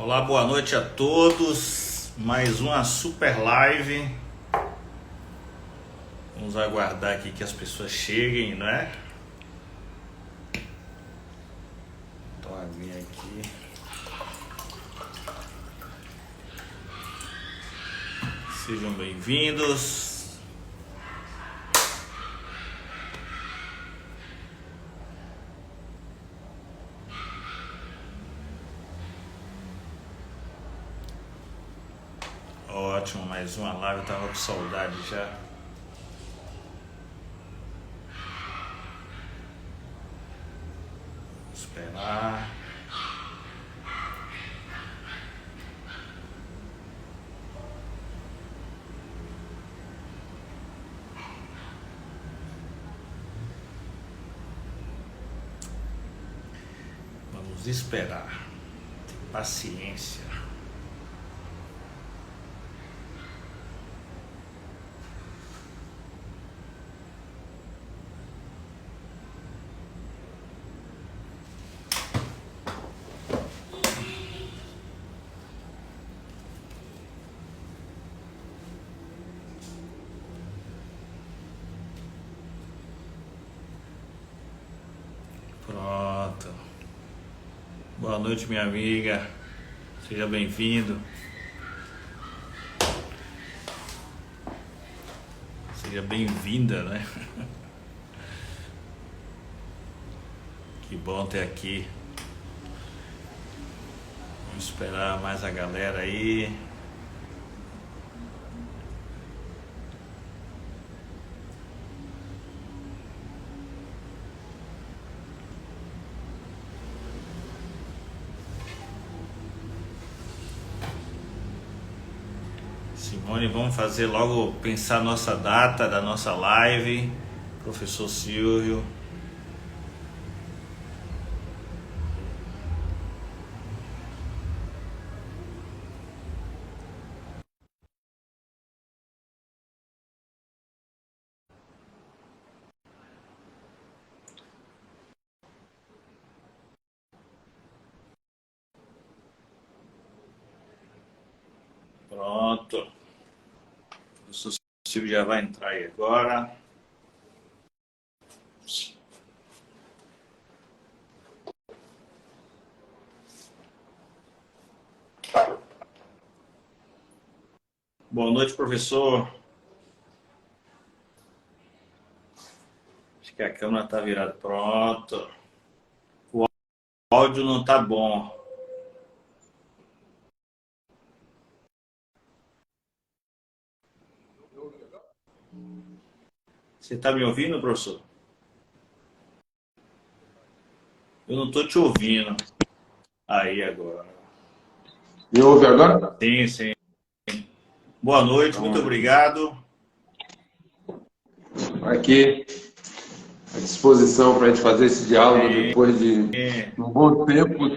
Olá, boa noite a todos. Mais uma super live. Vamos aguardar aqui que as pessoas cheguem, né? Então, aguinha aqui. Sejam bem-vindos. Ótimo, mais uma live, eu tava com saudade já. Vou esperar. Vamos esperar. Paciência. Pronto. Boa noite, minha amiga. Seja bem-vindo. Seja bem-vinda, né? Que bom ter aqui. Vamos esperar mais a galera aí. Simone, vamos fazer logo, pensar nossa data da nossa live. Professor Silvio. Pronto. O professor Silvio já vai entrar aí agora. Boa noite, professor. Acho que a câmera está virada. Pronto. O áudio não está bom. Você está me ouvindo, professor? Eu não estou te ouvindo. Aí, agora. Me ouve agora? Sim, sim. Boa noite, muito obrigado. Aqui, à disposição para a gente fazer esse diálogo depois de um bom tempo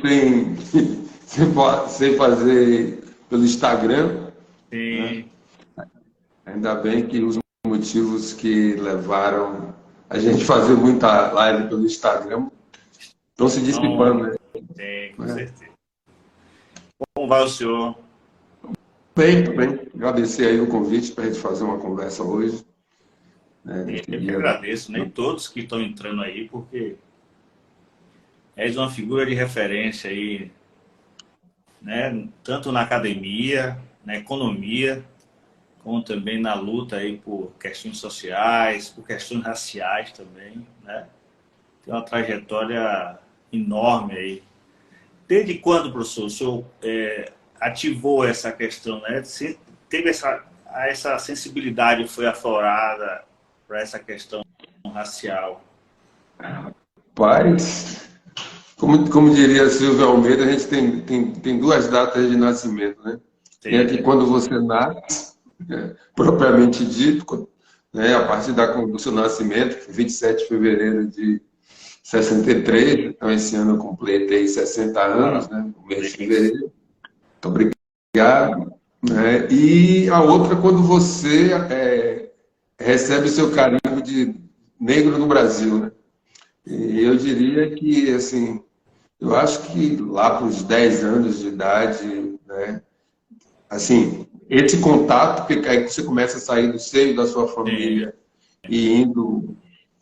sem fazer pelo Instagram. Sim. Né? Ainda bem que os motivos que levaram a gente fazer muita live pelo Instagram estão se dissipando, né? Sim, com certeza. Como vai o senhor? Bem, tudo bem. Agradecer aí o convite para a gente fazer uma conversa hoje. Eu que agradeço, nem todos que estão entrando aí, porque és uma figura de referência aí, né? Tanto na academia, na economia, como também na luta aí por questões sociais, por questões raciais também, né? Tem uma trajetória enorme aí. Desde quando, professor, o senhor ativou essa questão, né? Você teve essa sensibilidade, foi aflorada para essa questão racial? Rapaz, como diria Silvio Almeida, a gente tem duas datas de nascimento, né? Tem aqui quando você nasce, propriamente dito, né? A partir do seu nascimento, que foi 27 de fevereiro de 63, então esse ano eu completei 60 anos, né? No mês de fevereiro. Muito obrigado. Né? E a outra, quando você recebe o seu carimbo de negro no Brasil, né? E eu diria que, assim, Eu acho que lá para os 10 anos de idade, né, assim, esse contato, porque aí você começa a sair do seio da sua família e indo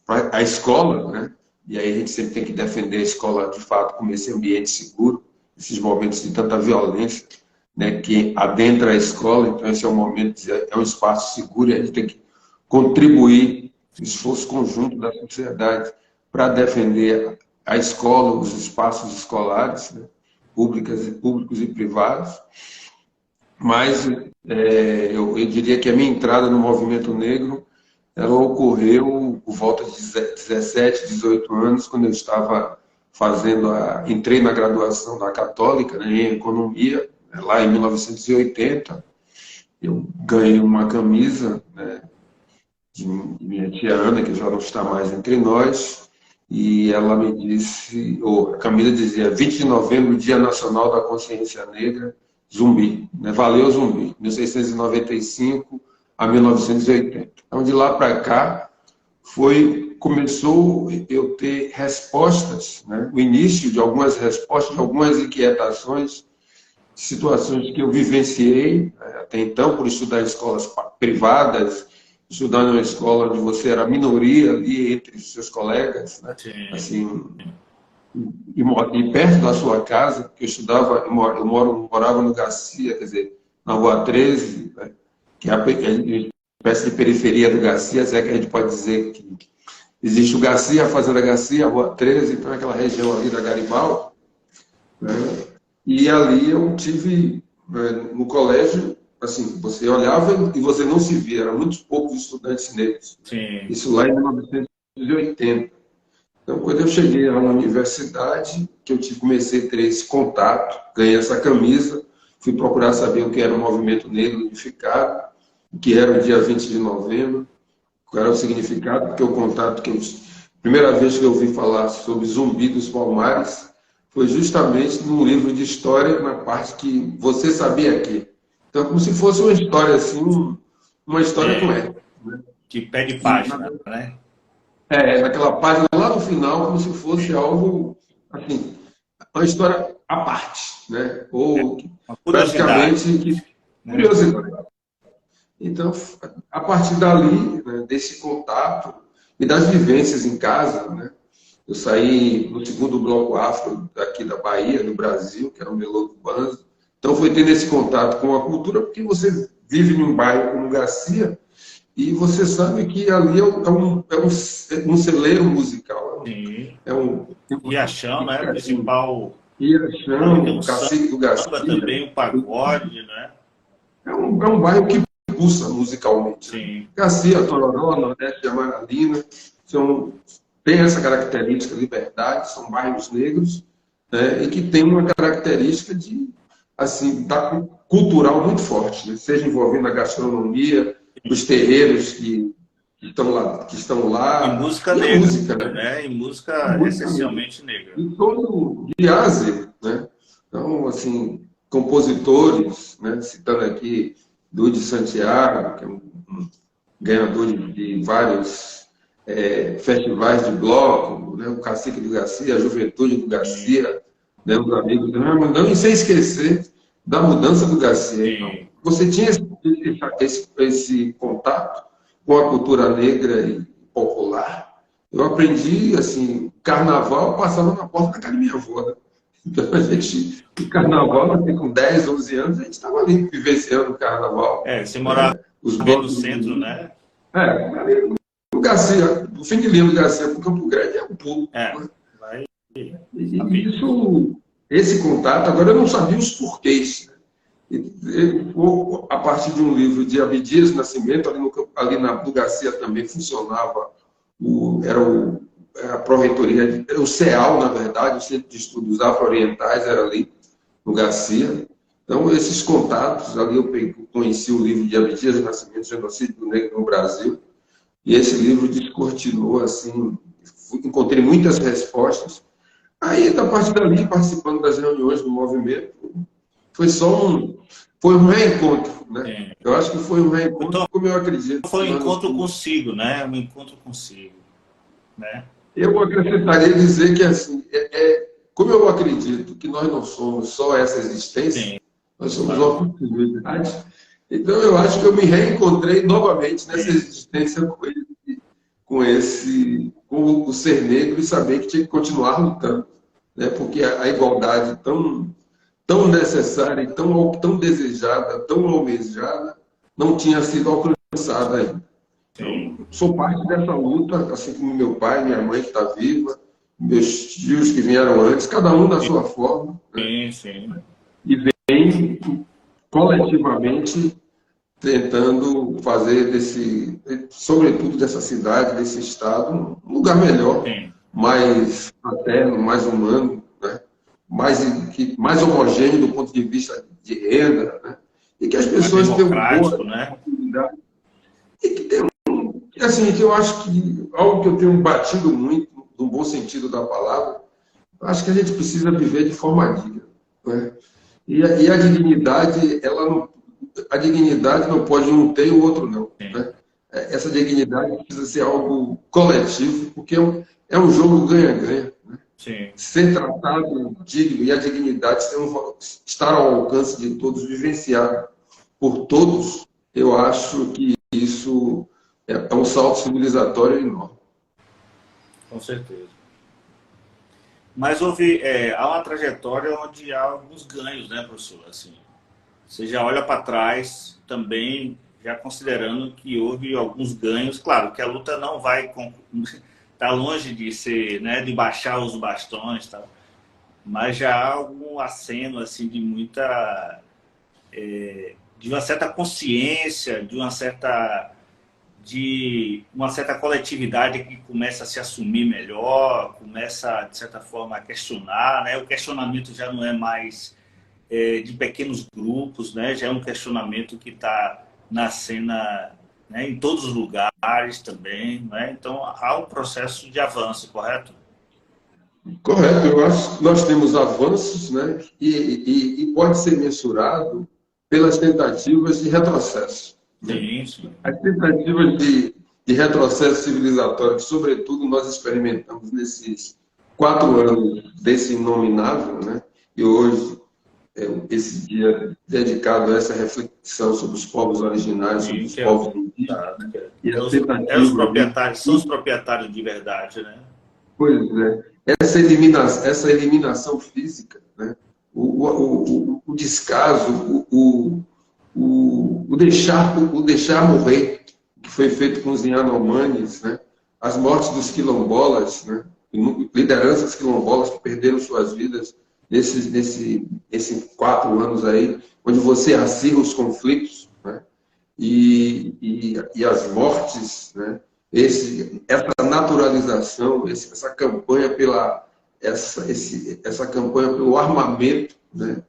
para a escola, né? E aí a gente sempre tem que defender a escola, de fato, como esse ambiente seguro, esses momentos de tanta violência, né, que adentra a escola. Então esse é um momento, é um espaço seguro, e a gente tem que contribuir no esforço conjunto da sociedade para defender a escola, os espaços escolares, né, públicos e privados. Mas eu diria que a minha entrada no movimento negro, ela ocorreu por volta de 17, 18 anos, quando eu estava entrei na graduação da Católica, né, em Economia, lá em 1980. Eu ganhei uma camisa, né, de minha tia Ana, que já não está mais entre nós, e ela me disse, a camisa dizia 20 de novembro, Dia Nacional da Consciência Negra, Zumbi, né? Valeu Zumbi, 1695 a 1980. Então, de lá para cá, começou eu ter respostas, né? O início de algumas respostas, de algumas inquietações, situações que eu vivenciei, até então, por estudar em escolas privadas, estudar numa escola onde você era minoria ali entre os seus colegas, né? Assim, e perto da sua casa, que eu estudava, eu morava no Garcia, quer dizer, na Rua 13, né? Que é uma espécie de periferia do Garcia, se é que a gente pode dizer que existe o Garcia, a Fazenda Garcia, a Rua 13, então é aquela região ali da Garibaldi, né? E ali eu tive, no colégio, assim, você olhava e você não se via, eram muitos poucos estudantes negros. Sim. Isso lá em 1980. Então, quando eu cheguei lá na universidade, que eu comecei a ter esse contato, ganhei essa camisa, fui procurar saber o que era o movimento negro unificado, o que era o dia 20 de novembro, qual era o significado, porque o contato primeira vez que eu ouvi falar sobre Zumbi dos Palmares foi justamente num livro de história, na parte que você sabia que. Então, como se fosse uma história assim, uma história com ela, né? Que pede página, né? Naquela página lá no final, como se fosse algo, assim, uma história à parte, né? Ou praticamente curiosidade. Então, a partir dali, né, desse contato e das vivências em casa, né? Eu saí no segundo bloco afro daqui da Bahia, do Brasil, que era o Melô do Banzo. Então, foi tendo esse contato com a cultura, porque você vive num bairro como Garcia, e você sabe que ali é um celeiro musical. Riachão, né? O principal. Riachão, o Cacique do Garcia. Também o pagode, né? É um bairro que pulsa musicalmente. Sim. Garcia, Tororó, Nordeste de Amaralina, tem essa característica de liberdade, são bairros negros, né, e que tem uma característica de, assim, cultural muito forte, né? Seja envolvendo a gastronomia, os terreiros que estão lá. E música negra, né? E música essencialmente negra. E todo de Ásia, né? Então, assim, compositores, né? Citando aqui Dude Santiago, que é um ganhador de vários festivais de bloco, né? O Cacique do Garcia, a Juventude do Garcia, né? Os amigos do Ramandão, e sem esquecer da mudança do Garcia. Então, você tinha esse contato com a cultura negra e popular. Eu aprendi, assim, carnaval passava na porta da casa da minha avó, né? Então, o carnaval, assim, com 10, 11 anos, a gente estava ali vivenciando o carnaval. Você morava no centro, né? Ali no Garcia, no fim de linha do Garcia para o Campo Grande é um pulo. Esse contato, agora eu não sabia os porquês. A partir de um livro de Abdias Nascimento, ali no Garcia também funcionava, era a Pró-Reitoria, era o CEAL, na verdade, o Centro de Estudos Afro-Orientais, era ali no Garcia. Então, esses contatos, ali eu conheci o livro de Abdias Nascimento, Genocídio do Negro no Brasil, e esse livro descortinou, assim, encontrei muitas respostas. Aí, da parte dali, participando das reuniões do movimento, foi um reencontro, né? Eu acho que foi um reencontro, como eu acredito. Foi um encontro consigo, né? Um encontro consigo, né? Eu acrescentaria dizer que, assim, como eu acredito que nós não somos só essa existência, Sim. nós somos uma continuidade, então eu acho que eu me reencontrei novamente nessa existência com o ser negro e saber que tinha que continuar lutando, né? Porque a igualdade tão necessária e tão desejada, tão almejada, não tinha sido alcançada ainda. Então, sou parte dessa luta, assim como meu pai, minha mãe que está viva, meus tios que vieram antes, cada um da sua forma. Sim, sim. E vem coletivamente tentando fazer sobretudo dessa cidade, desse estado, um lugar melhor, Sim. mais fraterno, mais humano, né? mais homogêneo do ponto de vista de renda, né? E que as pessoas tenham boa, né? E que tem assim, que eu acho que algo que eu tenho batido muito, no bom sentido da palavra, acho que a gente precisa viver de forma digna, né? E a dignidade, a dignidade não pode um ter e o outro não, né? Essa dignidade precisa ser algo coletivo, porque é um jogo ganha-ganha, né? Ser tratado digno e a dignidade estar ao alcance de todos, vivenciado por todos, eu acho que isso é um salto civilizatório enorme. Com certeza. Mas há uma trajetória onde há alguns ganhos, né, professor? Assim, você já olha para trás também, já considerando que houve alguns ganhos. Claro que a luta não vai está longe de ser, né, de baixar os bastões, tá? Mas já há algum aceno assim de de uma certa consciência, de uma certa coletividade que começa a se assumir melhor, começa, de certa forma, a questionar, né? O questionamento já não é mais de pequenos grupos, né? Já é um questionamento que está na cena, né? Em todos os lugares também, né? Então, há um processo de avanço, correto? Correto, eu acho que nós temos avanços, né? E pode ser mensurado pelas tentativas de retrocesso. Sim, sim. As tentativas de retrocesso civilizatório, que, sobretudo, nós experimentamos nesses 4 anos desse inominável, né? E hoje, esse dia dedicado a essa reflexão sobre os povos originários, sobre os povos indígenas. E são os proprietários de verdade, né? Pois é. Essa eliminação física, né? O descaso, o deixar morrer, que foi feito com os Yanomamis, né? As mortes dos quilombolas, né? Lideranças quilombolas que perderam suas vidas nesses 4 anos aí, onde você acirra os conflitos, né? E as mortes, né? Essa naturalização, essa campanha essa campanha pelo armamento, né?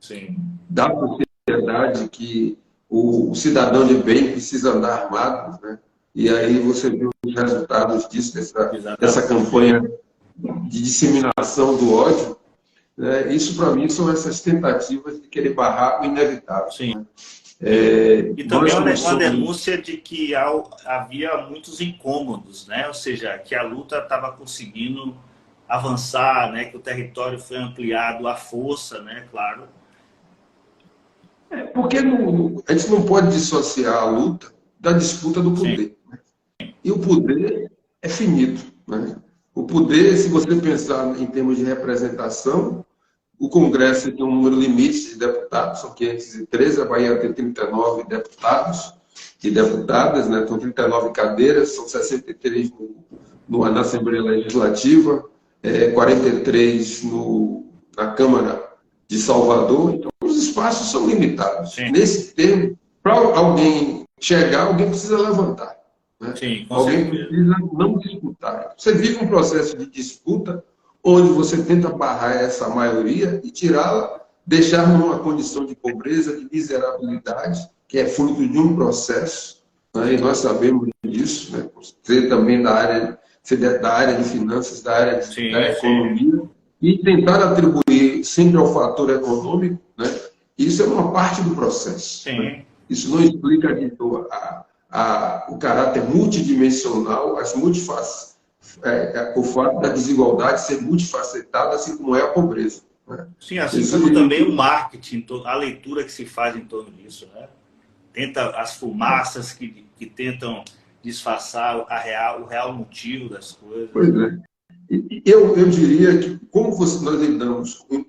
Da sociedade, que o cidadão de bem precisa andar armado, né? E aí você vê os resultados disso, dessa campanha de disseminação do ódio, né? Isso, para mim, são essas tentativas de querer barrar o inevitável. Sim. Né? E também uma denúncia de que havia muitos incômodos, né? Ou seja, que a luta estava conseguindo avançar, né? Que o território foi ampliado à força, né? Claro. Porque a gente não pode dissociar a luta da disputa do poder. Né? E o poder é finito. Né? O poder, se você pensar em termos de representação, o Congresso tem um número limite de deputados, são 513, a Bahia tem 39 deputados e deputadas, né? São 39 cadeiras, são 63 na Assembleia Legislativa, 43 na Câmara de Salvador, então os espaços são limitados. Sim. Nesse termo, para alguém chegar, alguém precisa levantar. Né? Sim, alguém precisa não disputar. Você vive um processo de disputa onde você tenta barrar essa maioria e tirá-la, deixar numa condição de pobreza, de miserabilidade, que é fruto de um processo, né? E nós sabemos disso, né? Você também da área de finanças, da área da economia, e tentar atribuir sempre ao fator econômico, né? Isso é uma parte do processo. Né? Isso não explica o caráter multidimensional, as o fato da desigualdade ser multifacetada, assim como é a pobreza. Né? Sim, assim como também o marketing, a leitura que se faz em torno disso, né? Tenta as fumaças que tentam disfarçar o real motivo das coisas. Pois é. Eu diria que, como nós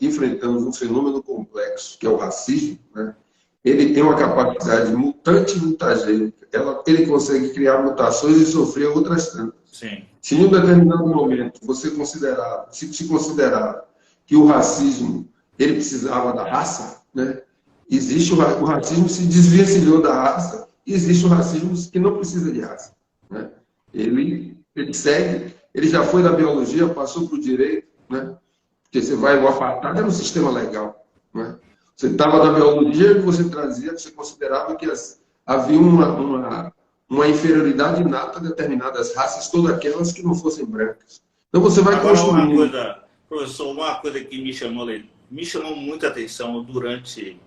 enfrentamos um fenômeno complexo, que é o racismo, né? Ele tem uma capacidade mutante e mutagênica. Ele consegue criar mutações e sofrer outras tantas. Sim. Se em um determinado momento se considerava que o racismo ele precisava da raça, né? Existe o racismo se desvencilhou da raça, e existe o racismo que não precisa de raça. Né? Ele segue, ele já foi da biologia, passou para o direito, né? Porque você vai, o apartheid era um sistema legal. Né? Você estava na biologia e você considerava que havia uma inferioridade inata a determinadas raças, todas aquelas que não fossem brancas. Então você vai construindo. Professor, uma coisa que me chamou muita atenção durante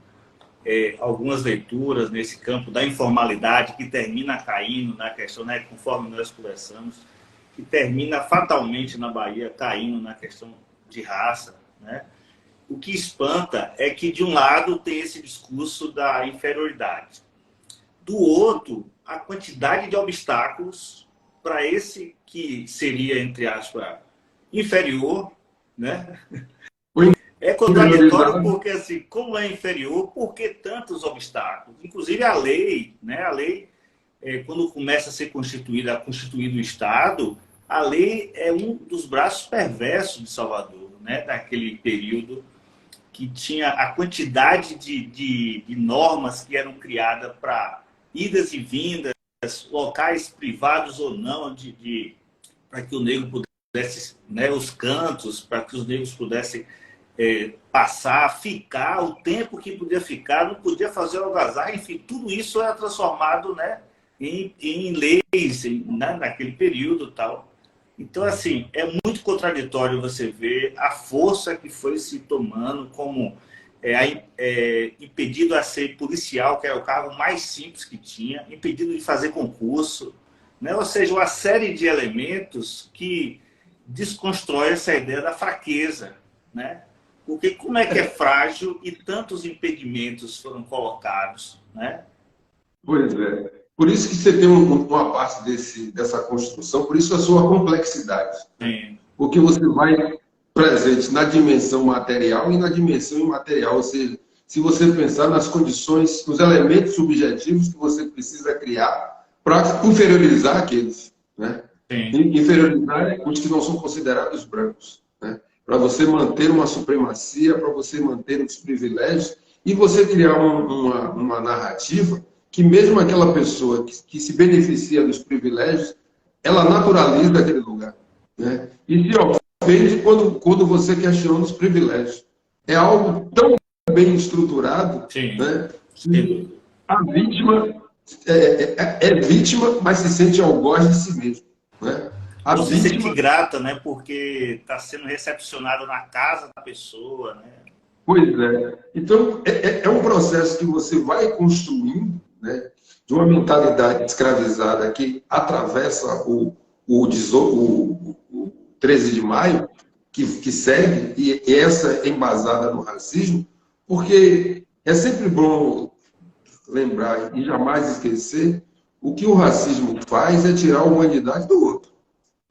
algumas leituras nesse campo da informalidade, que termina caindo na questão, né, conforme nós conversamos, que termina fatalmente na Bahia caindo na questão de raça, né? O que espanta é que, de um lado, tem esse discurso da inferioridade. Do outro, a quantidade de obstáculos para esse que seria, entre aspas, inferior, né? É contraditório porque, assim, como é inferior, por que tantos obstáculos? Inclusive a lei, né? A lei, quando começa a ser constituído o Estado, a lei é um dos braços perversos de Salvador, né? Naquele período que tinha a quantidade de normas que eram criadas para idas e vindas, locais privados ou não, para que o negro pudesse, né, os cantos, para que os negros pudessem passar, ficar, o tempo que podia ficar, não podia fazer algazarra, enfim, tudo isso era transformado, né, em leis né, naquele período e tal. Então, assim, é muito contraditório você ver a força que foi se tomando como impedido a ser policial, que era o cargo mais simples que tinha, impedido de fazer concurso, né? Ou seja, uma série de elementos que desconstrói essa ideia da fraqueza, né? Porque como é que é frágil e tantos impedimentos foram colocados, né? Pois é. Por isso que você tem uma parte dessa construção, por isso a sua complexidade. Sim. Porque você vai presente na dimensão material e na dimensão imaterial. Ou seja, se você pensar nas condições, nos elementos subjetivos que você precisa criar para inferiorizar aqueles. Né? Inferiorizar os que não são considerados brancos. Né? Para você manter uma supremacia, para você manter os privilégios e você criar uma narrativa que mesmo aquela pessoa que se beneficia dos privilégios, ela naturaliza aquele lugar. Né? E se ofende quando você questiona os privilégios. É algo tão bem estruturado, né, que a vítima é vítima, mas se sente algoz de si mesmo. Né? A vítima se sente grata, né, porque está sendo recepcionada na casa da pessoa. Né? Pois é. Então, é um processo que você vai construindo, né, de uma mentalidade escravizada que atravessa o 13 de maio, que segue, e essa é embasada no racismo, porque é sempre bom lembrar e jamais esquecer o que o racismo faz é tirar a humanidade do outro.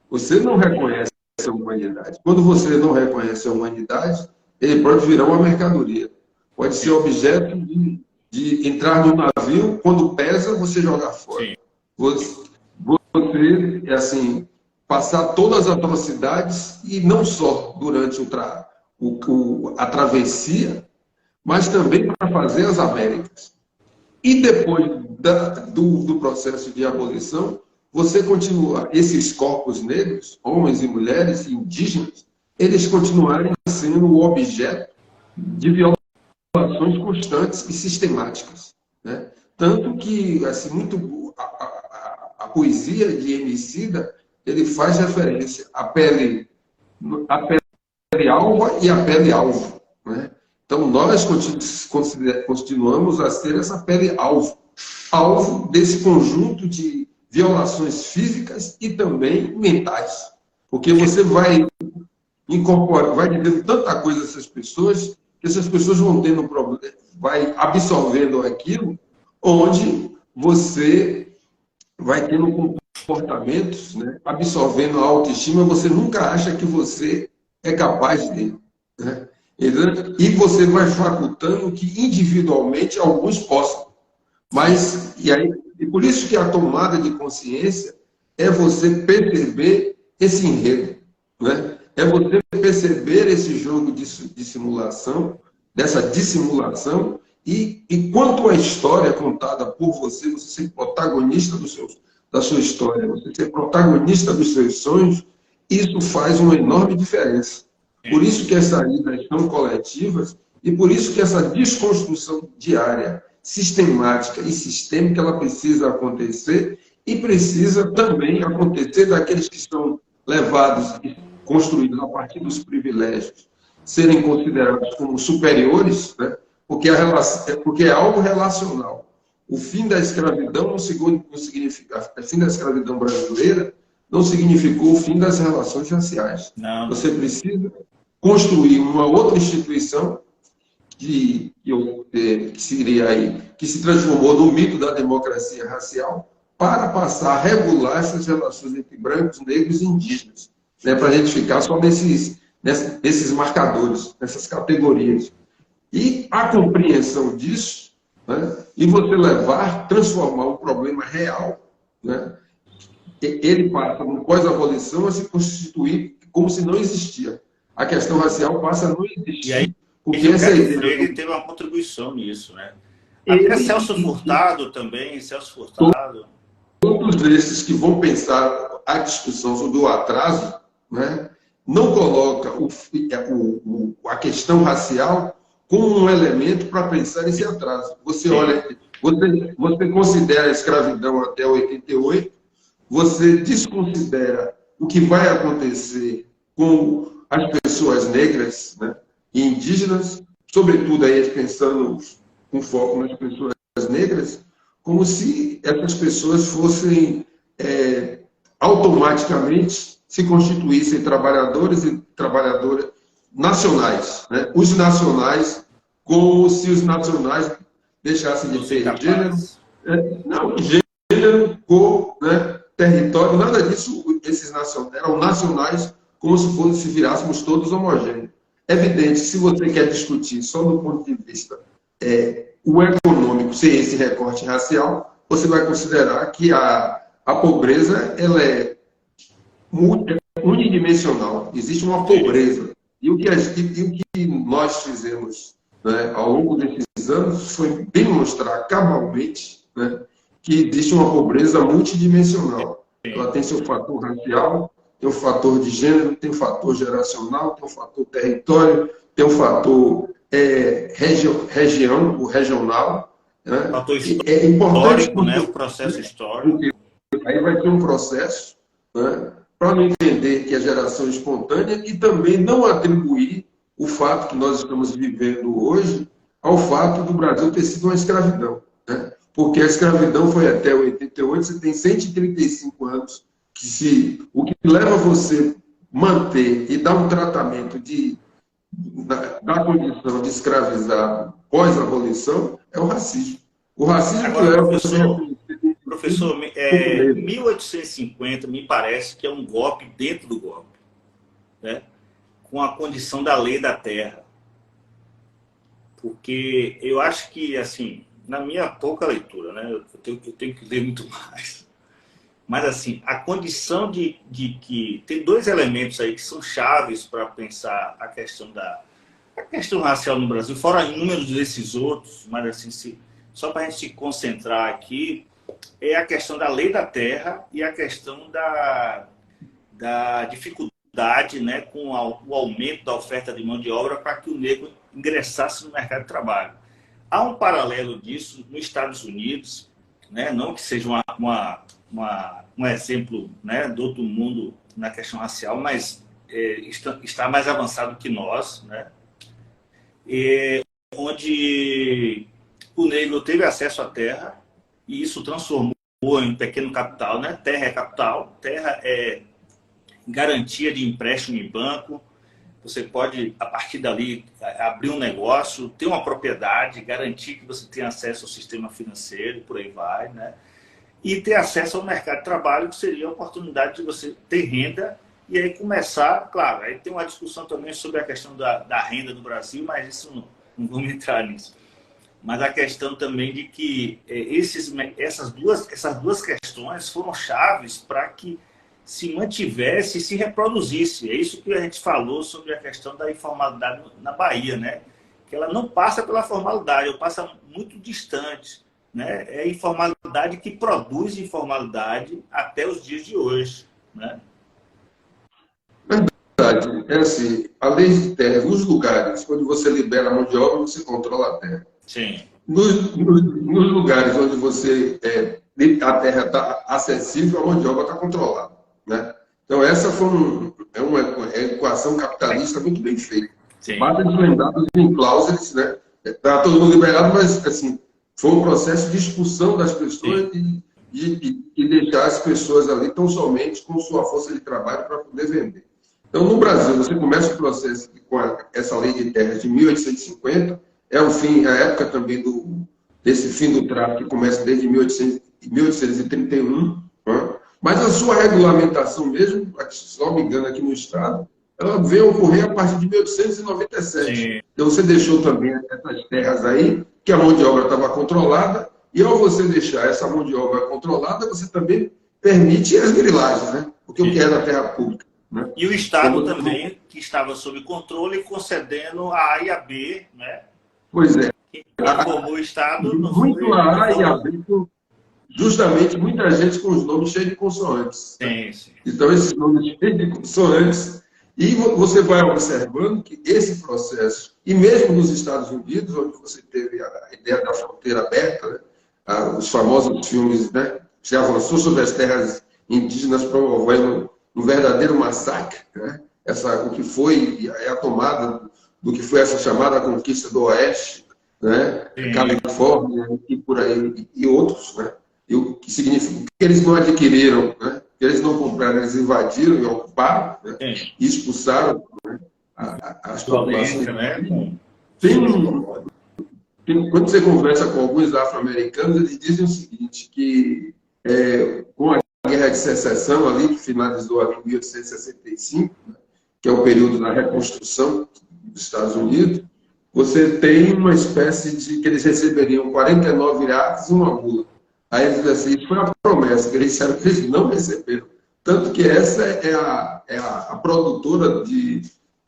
Você não reconhece a humanidade. Quando você não reconhece a humanidade, ele pode virar uma mercadoria. Pode ser objeto de entrar no navio, quando pesa, você joga fora. Você assim, passar todas as atrocidades, e não só durante a travessia, mas também para fazer as Américas. E depois do processo de abolição, você continua, esses corpos negros, homens e mulheres e indígenas, eles continuarem sendo o objeto de violações constantes e sistemáticas. Né? Tanto que assim, a poesia de Emicida, ele faz referência à pele alva e à pele alvo. Né? Então, nós continuamos a ser essa pele alvo desse conjunto de violações físicas e também mentais. Porque você vai incorporar, vai dizendo tanta coisa a essas pessoas, que essas pessoas vão tendo um problema, vai absorvendo aquilo, onde você vai tendo comportamentos, né, absorvendo a autoestima, você nunca acha que você é capaz dele. Né? E você vai facultando que individualmente alguns possam. Mas, e por isso que a tomada de consciência é você perceber esse enredo. Né? É você perceber esse jogo de simulação, dessa dissimulação, e quanto à história contada por você, você ser protagonista da sua história, você ser protagonista dos seus sonhos, isso faz uma enorme diferença. Por isso que as saídas são coletivas e por isso que essa desconstrução diária, sistemática e sistêmica, ela precisa acontecer e precisa também acontecer daqueles que são levados e construídos a partir dos privilégios, serem considerados como superiores, né? Porque é algo relacional. O fim da escravidão não significa, o fim da escravidão brasileira não significou o fim das relações raciais. Não. Você precisa construir uma outra instituição que seria aí, que se transformou no mito da democracia racial, para passar a regular essas relações entre brancos, negros e indígenas, né, para a gente ficar só nesses marcadores, nessas categorias. E a compreensão disso, né, e você transformar um problema real, né, ele passa, no pós-abolição, a se constituir como se não existia. A questão racial passa a não existir. E aí, porque essa ideia Freire teve uma contribuição nisso, né? Até Celso Furtado também, Celso Furtado. Todos esses que vão pensar a discussão sobre o atraso, né, não coloca a questão racial como um elemento para pensar nesse atraso. Você olha, você considera a escravidão até 88, você desconsidera o que vai acontecer com as pessoas negras, né, e indígenas, sobretudo aí pensando com foco nas pessoas negras, como se essas pessoas fossem automaticamente se constituíssem trabalhadores e trabalhadoras nacionais, né? Os nacionais, como se os nacionais deixassem de ter gênero, não, gênero, cor, né, território, nada disso. Esses nacionais eram nacionais como se virássemos todos homogêneos. É evidente, se você quer discutir só do ponto de vista o econômico, sem esse recorte racial, você vai considerar que a pobreza ela é unidimensional. Existe uma pobreza. E o que nós fizemos, né, ao longo desses anos foi demonstrar cabalmente, né, que existe uma pobreza multidimensional. Ela tem seu fator racial, tem o fator de gênero, tem o fator geracional, tem o fator território, tem o fator região, o regional. Né? Fator histórico, né? O processo histórico. Aí vai ter um processo, né, para não entender que é geração espontânea e também não atribuir o fato que nós estamos vivendo hoje ao fato do Brasil ter sido uma escravidão. Né? Porque a escravidão foi até 88, você tem 135 anos, o que leva você manter e dar um tratamento da condição de escravizado pós-abolição é o racismo. O racismo agora, que leva professor, 1850 me parece que é um golpe dentro do golpe, né? Com a condição da lei da terra. Porque eu acho que, assim, na minha pouca leitura, né, eu tenho que ler muito mais, mas, assim, a condição de que tem dois elementos aí que são chaves para pensar a questão racial no Brasil, fora inúmeros desses outros, mas, assim, só para a gente se concentrar aqui, é a questão da lei da terra e a questão da dificuldade, né, com o aumento da oferta de mão de obra para que o negro ingressasse no mercado de trabalho. Há um paralelo disso nos Estados Unidos, né, não que seja um exemplo, né, do outro mundo na questão racial, mas está mais avançado que nós, né, onde o negro teve acesso à terra e isso transformou em pequeno capital, né? Terra é capital, terra é garantia de empréstimo em banco. Você pode, a partir dali, abrir um negócio, ter uma propriedade, garantir que você tem acesso ao sistema financeiro, por aí vai, né? E ter acesso ao mercado de trabalho, que seria a oportunidade de você ter renda e aí começar, claro, aí tem uma discussão também sobre a questão da renda no Brasil, mas isso não vamos entrar nisso. Mas a questão também de que essas duas questões foram chaves para que se mantivesse e se reproduzisse. É isso que a gente falou sobre a questão da informalidade na Bahia, né? Que ela não passa pela formalidade, ela passa muito distante, né? É a informalidade que produz informalidade até os dias de hoje, né? Verdade. É assim, a lei de terra, nos lugares onde você libera a mão de obra, você controla a terra. Sim. Nos lugares onde você a terra está acessível, a mão de obra está controlada, né? Então, essa foi uma equação capitalista muito bem feita. Basta de lembrar dos cláusulas, né? Está todo mundo liberado, mas assim, foi um processo de expulsão das pessoas e deixar as pessoas ali tão somente com sua força de trabalho para poder vender. Então, no Brasil, você começa o processo com essa lei de terras de 1850, é a época também desse fim do tráfico, que começa desde 1831, né? Mas a sua regulamentação mesmo, se não me engano aqui no Estado, ela veio ocorrer a partir de 1897. Sim. Então você deixou também essas terras aí, que a mão de obra estava controlada, e ao você deixar essa mão de obra controlada, você também permite as grilagens, né? Porque o que é da terra pública, né? E o Estado também, que estava sob controle, concedendo a A e a B, né? Pois é. Quem formou o Estado... Muito a A e a B, justamente muita gente com os nomes cheios de consoantes. Sim, sim. Então, esses nomes cheios de consoantes... E você vai observando que esse processo, e mesmo nos Estados Unidos, onde você teve a ideia da fronteira aberta, né? Os famosos filmes, né? Se avançou sobre as terras indígenas, promovendo um verdadeiro massacre, né? O que foi a tomada do que foi essa chamada conquista do Oeste, né? Califórnia e por aí, e outros, né? E o que significa que eles não adquiriram, né? Que eles não compraram, eles invadiram e ocuparam, né? E expulsaram, né? As populações. Né? Quando você conversa com alguns afro-americanos, eles dizem o seguinte, que com a Guerra de Secessão, ali, que finalizou ali em 1865, né? Que é o período da reconstrução dos Estados Unidos, você tem uma espécie de que eles receberiam 49 iates e uma mula. Aí eles dizem assim, isso foi uma promessa, que eles disseram que eles não receberam. Tanto que essa é a produtora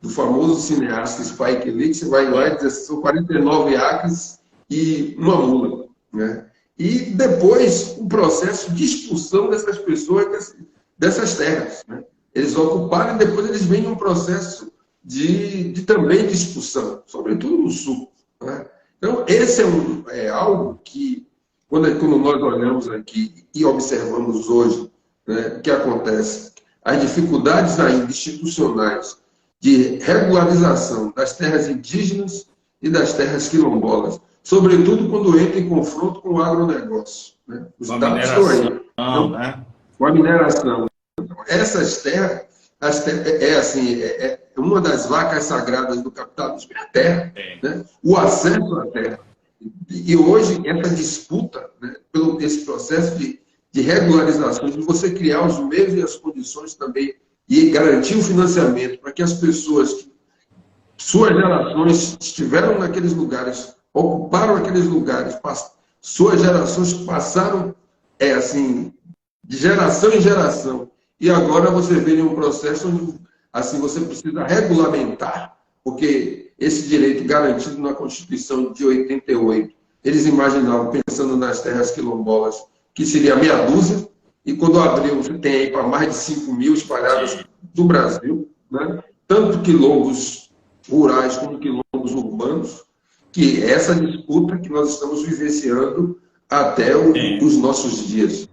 do famoso cineasta Spike Lee, que você vai lá e diz assim, são 49 iates e uma mula, né? E depois o processo de expulsão dessas pessoas dessas terras, né? Eles ocuparam e depois eles vêm um processo também de expulsão, sobretudo no Sul, né? Então, esse é algo que, quando nós olhamos aqui e observamos hoje, né, o que acontece, as dificuldades ainda institucionais de regularização das terras indígenas e das terras quilombolas, sobretudo quando entra em confronto com o agronegócio, né? Os dados estão aí. Então, né? Com a mineração. Essas terras, é uma das vacas sagradas do capitalismo, é a terra, né? O acesso à terra. E hoje, essa disputa, né, pelo esse processo de regularização, de você criar os meios e as condições também, e garantir o financiamento para que as pessoas, suas gerações estiveram naqueles lugares, ocuparam aqueles lugares, suas gerações passaram, assim, de geração em geração. E agora você vê um processo onde, assim, você precisa regulamentar, porque esse direito garantido na Constituição de 88, eles imaginavam, pensando nas terras quilombolas, que seria meia dúzia, e quando abriu, tem aí para mais de 5 mil espalhadas do Brasil, né? Tanto quilombos rurais como quilombos urbanos, que é essa disputa que nós estamos vivenciando até os nossos dias.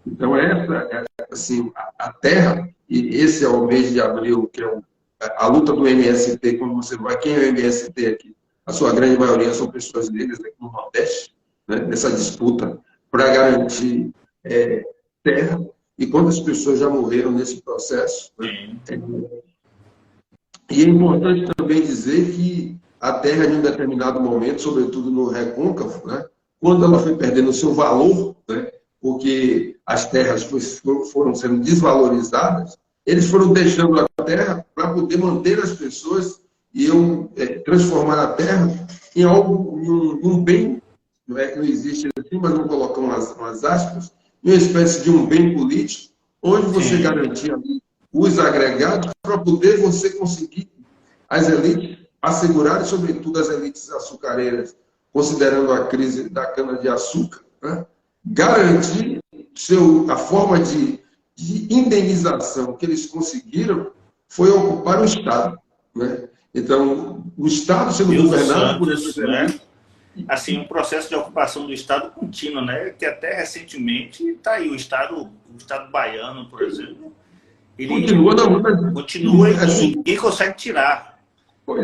Então, essa, assim, a terra, e esse é o mês de abril, que é a luta do MST, quando você vai, quem é o MST aqui? A sua grande maioria são pessoas negras aqui no Nordeste, né? Nessa disputa para garantir terra. e quantas pessoas já morreram nesse processo. Né? E é importante também dizer que a Terra, em um determinado momento, sobretudo no recôncavo, né, quando ela foi perdendo o seu valor, né, porque as terras foram sendo desvalorizadas, eles foram deixando a Terra para poder manter as pessoas e transformar a Terra em algo, em um bem, não é que não existe assim, mas não colocar umas aspas, em uma espécie de um bem político, onde você garantia os agregados para poder você conseguir as elites assegurar, sobretudo as elites açucareiras, considerando a crise da cana-de-açúcar, né? Garantir a forma de indenização que eles conseguiram foi ocupar o Estado. Né? Então, o Estado sendo governado por esses elites, assim, um processo de ocupação do Estado contínuo, né? Que até recentemente está aí o Estado baiano, por exemplo, ele continua e ninguém consegue tirar.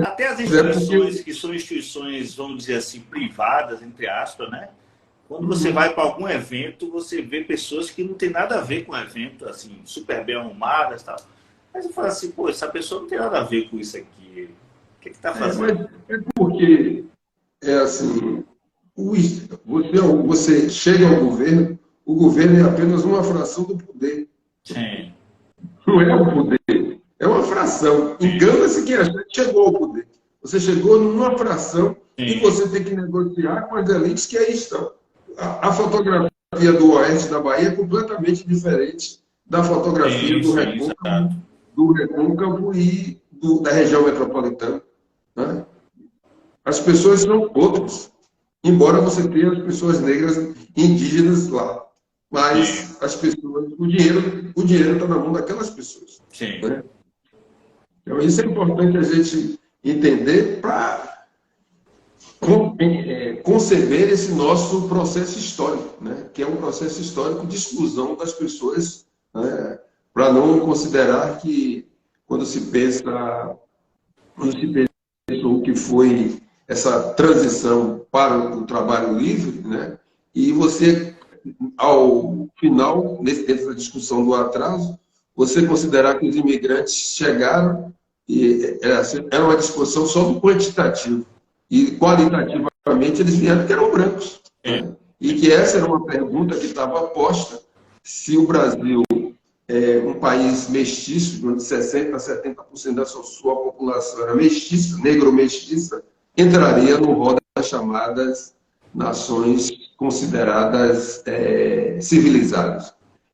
Até as instituições que são instituições, vamos dizer assim, privadas, entre aspas, né? Quando você vai para algum evento, você vê pessoas que não tem nada a ver com o evento, assim, super bem arrumadas e tal. Mas eu falo assim, pô, essa pessoa não tem nada a ver com isso aqui. O que está fazendo? É porque, assim, você chega ao governo, o governo é apenas uma fração do poder. Sim. Não é o poder, é uma fração. Engana-se quem acha que chegou ao poder. Você chegou numa fração e você tem que negociar com as elites que aí estão. A fotografia do oeste da Bahia é completamente diferente da fotografia do recôncavo e da região metropolitana. Né? As pessoas são outras, embora você tenha as pessoas negras indígenas lá. Mas as pessoas, o dinheiro está na mão daquelas pessoas. Né? Então, isso é importante a gente entender para conceber esse nosso processo histórico, né? Que é um processo histórico de exclusão das pessoas, né? Para não considerar que, quando se pensa o que foi essa transição para o trabalho livre, né? E você, ao final, dentro da discussão do atraso, você considerar que os imigrantes chegaram e era uma discussão só do quantitativo. E qualitativamente eles vieram porque eram brancos. Né? E que essa era uma pergunta que estava posta se o Brasil é um país mestiço, onde 60% a 70% da sua população era mestiça, negro-mestiça, entraria no rol das chamadas nações consideradas civilizadas.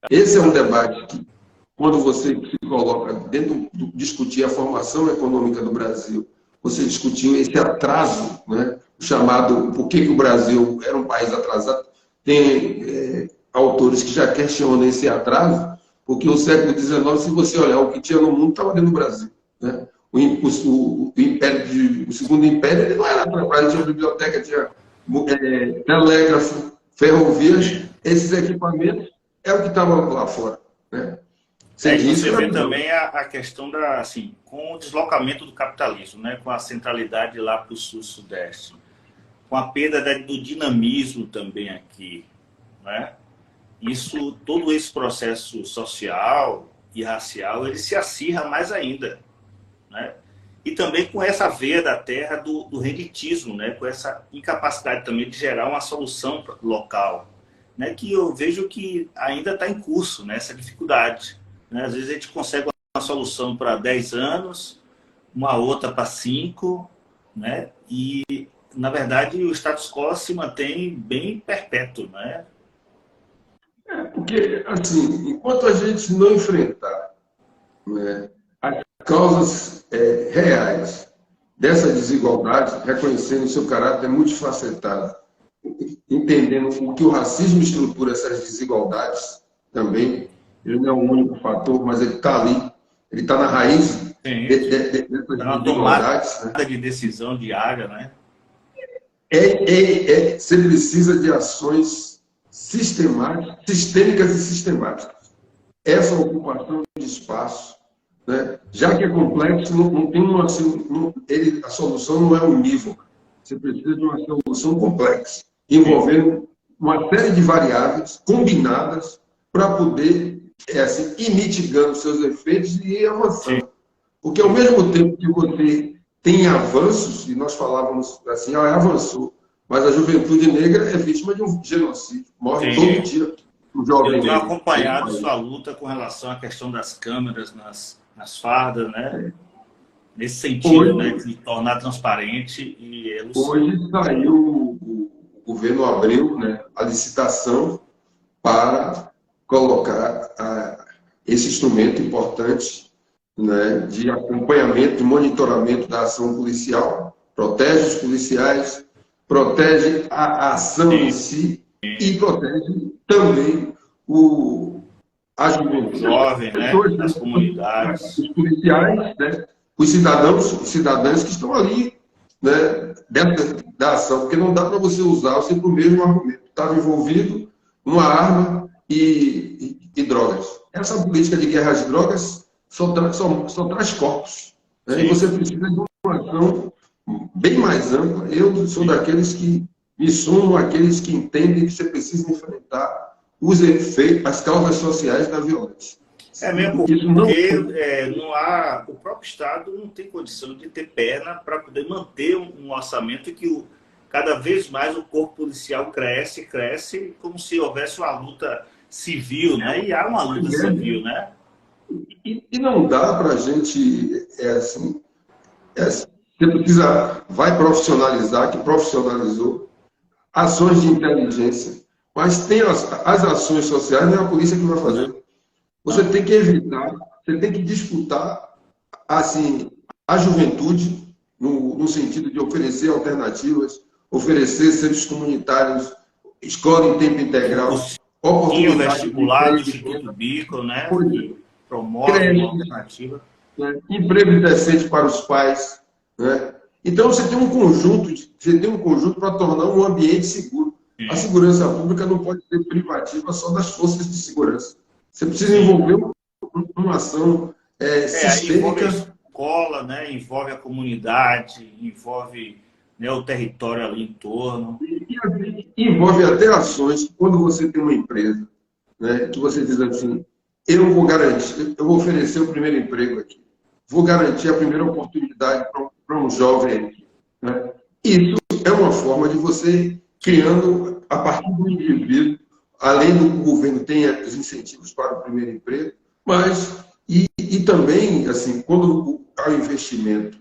Esse é um debate que, quando você se coloca dentro de discutir a formação econômica do Brasil, você discutiu esse atraso, né? Chamado por que o Brasil era um país atrasado. Tem autores que já questionam esse atraso, porque o século XIX, se você olhar o que tinha no mundo, estava dentro do Brasil. Né? O Segundo Império ele não era atrapalhado, tinha biblioteca, tinha telégrafo, ferrovias, esses equipamentos é o que estava lá fora. Né? Você vê também a questão assim, com o deslocamento do capitalismo, né? Com a centralidade lá para o sul-sudeste, com a perda do dinamismo também aqui, né? Todo esse processo social e racial, ele se acirra mais ainda, né? E também com essa veia da terra do renditismo, né? Com essa incapacidade também de gerar uma solução local, né? Que eu vejo que ainda está em curso, né? Essa dificuldade. Né? Às vezes a gente consegue uma solução para 10 anos, uma outra para 5, né? E, na verdade, o status quo se mantém bem perpétuo, né? Porque, assim, enquanto a gente não enfrentar, né, as causas reais dessa desigualdade, reconhecendo o seu caráter multifacetado, entendendo o que o racismo estrutura essas desigualdades também, ele não é o único fator, mas ele está ali, ele está na raiz dessas desigualdades. Né? De decisão diária, né? Você precisa de ações sistêmicas e sistemáticas. Essa ocupação de espaço, né? Já que é complexo, não tem a solução não é unívoca. Você precisa de uma solução complexa, envolvendo uma série de variáveis combinadas para poder assim, ir mitigando seus efeitos e ir avançando. Porque ao mesmo tempo que você tem avanços, e nós falávamos assim, avançou, mas a juventude negra é vítima de um genocídio, morre todo dia um jovem negro. Eu tenho negro. acompanhado sua luta com relação à questão das câmeras nas fardas, né? Nesse sentido, né, de tornar transparente e elucidar. Hoje saiu, o governo abriu, né, a licitação para colocar esse instrumento importante, né, de acompanhamento, de monitoramento da ação policial, protege os policiais, protege a ação em si e protege também a juventude, jovem, né, das comunidades, os policiais, né, os cidadãos que estão ali, né, dentro da ação, porque não dá para você usar sempre o mesmo argumento. Estava envolvido uma arma e drogas. Essa política de guerra às drogas só traz corpos. Né? E você precisa de uma ação bem mais ampla. Eu sou daqueles que me sumo àqueles que entendem que você precisa enfrentar os efeitos, as causas sociais da violência. É mesmo, porque não há, o próprio Estado não tem condição de ter perna para poder manter um orçamento que cada vez mais o corpo policial cresce, como se houvesse uma luta civil, né? E há uma luta civil, né? E não dá para a gente, você precisa, vai profissionalizar, que profissionalizou, ações de inteligência, mas tem as ações sociais, não é a polícia que vai fazer. Você tem que evitar, você tem que disputar assim, a juventude, no sentido de oferecer alternativas, oferecer centros comunitários, escola em tempo integral, oportunidade vestibular do Instituto Bico, né? Que promove uma alternativa. Né? Emprego decente para os pais. Né? Então, você tem um conjunto para tornar um ambiente seguro. A segurança pública não pode ser privativa só das forças de segurança. Você precisa envolver uma ação sistêmica. Envolve a escola, né? Envolve a comunidade, envolve, né, o território ali em torno. E envolve até ações, quando você tem uma empresa, né, que você diz assim, eu vou oferecer o primeiro emprego aqui, vou garantir a primeira oportunidade para um jovem aqui. Né? Isso é uma forma de você criando, a partir do indivíduo, além do que o governo tenha os incentivos para o primeiro emprego, mas e também, assim, quando há o investimento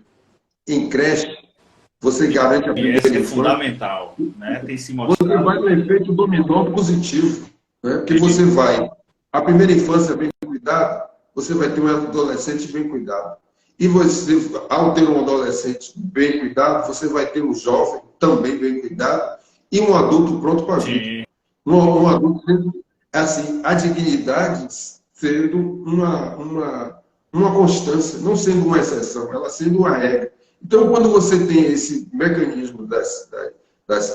em creche, você garante a primeira infância. É fundamental, né? Tem se mostrado. Você vai no efeito dominó positivo, né? Porque você vai, a primeira infância bem cuidada, você vai ter um adolescente bem cuidado. E você, ao ter um adolescente bem cuidado, você vai ter um jovem também bem cuidado e um adulto pronto para a vida. Um adulto sendo, assim, a dignidade sendo uma constância, não sendo uma exceção, ela sendo uma regra. Então, quando você tem esse mecanismo das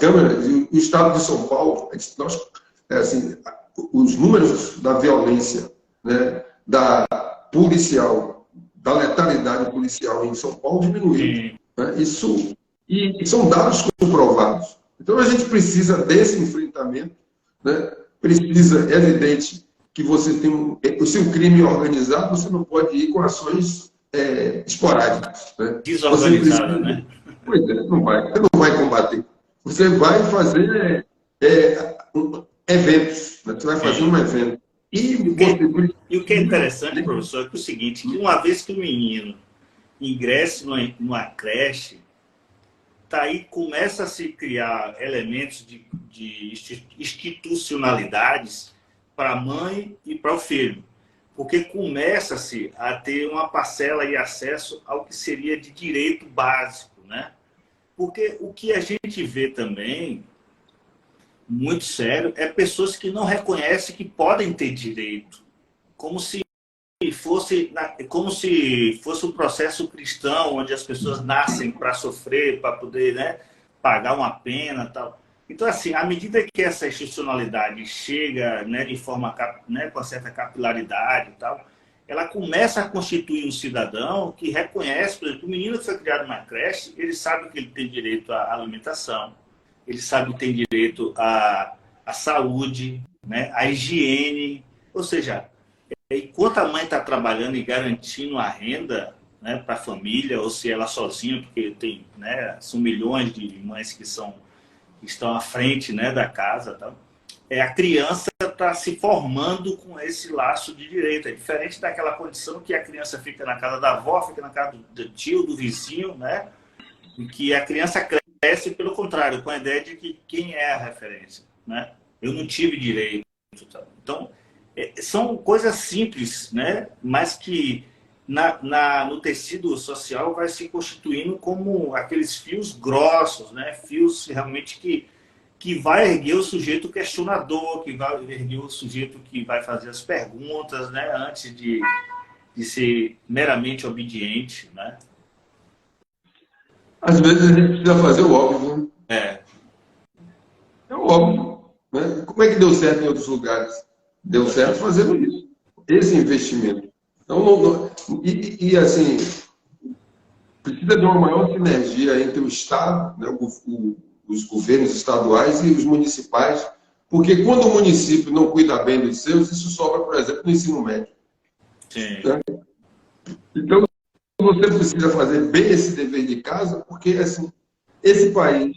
câmeras, e o Estado de São Paulo, assim, os números da violência, né, da policial, da letalidade policial em São Paulo diminuiu. Né? Isso, e são dados comprovados. Então, a gente precisa desse enfrentamento, né? Precisa, é evidente, que você tem se o crime é organizado, você não pode ir com ações esporádicas. Né? Desorganizada, né? Pois é, não vai combater. Você vai fazer eventos, né? Você vai fazer um evento. E o que é interessante, professor, é que é o seguinte, que uma vez que o menino ingresse numa creche, aí começa a se criar elementos de institucionalidades para a mãe e para o filho. Porque começa-se a ter uma parcela e acesso ao que seria de direito básico, né? Porque o que a gente vê também, muito sério, é pessoas que não reconhecem que podem ter direito, como se fosse um processo cristão, onde as pessoas nascem para sofrer, para poder, né, pagar uma pena e tal. Então, assim, à medida que essa institucionalidade chega, né, de forma, né, com certa capilaridade e tal, ela começa a constituir um cidadão que reconhece, por exemplo, o menino que foi criado numa creche, ele sabe que ele tem direito à alimentação, ele sabe que tem direito à saúde, né, à higiene, ou seja, enquanto a mãe está trabalhando e garantindo a renda, né, para a família, ou se ela sozinha, porque tem, né, são milhões de mães que estão à frente, né, da casa, tá? A criança está se formando com esse laço de direito. É diferente daquela condição que a criança fica na casa da avó, fica na casa do tio, do vizinho, né? E que a criança cresce, pelo contrário, com a ideia de que quem é a referência, né? Eu não tive direito. Tá? Então, são coisas simples, né? Mas que no tecido social vai se constituindo como aqueles fios grossos, né? Fios realmente que vai erguer o sujeito questionador, que vai erguer o sujeito que vai fazer as perguntas, né? Antes de ser meramente obediente, né? Às vezes a gente precisa fazer o óbvio. Né? É o óbvio. Né? Como é que deu certo em outros lugares? Deu certo fazendo isso. Esse investimento. Então, assim, precisa de uma maior sinergia entre o Estado, né, os governos estaduais e os municipais, porque quando o município não cuida bem dos seus, isso sobra, por exemplo, no ensino médio. Sim. Né? Então, você precisa fazer bem esse dever de casa, porque, assim, esse país,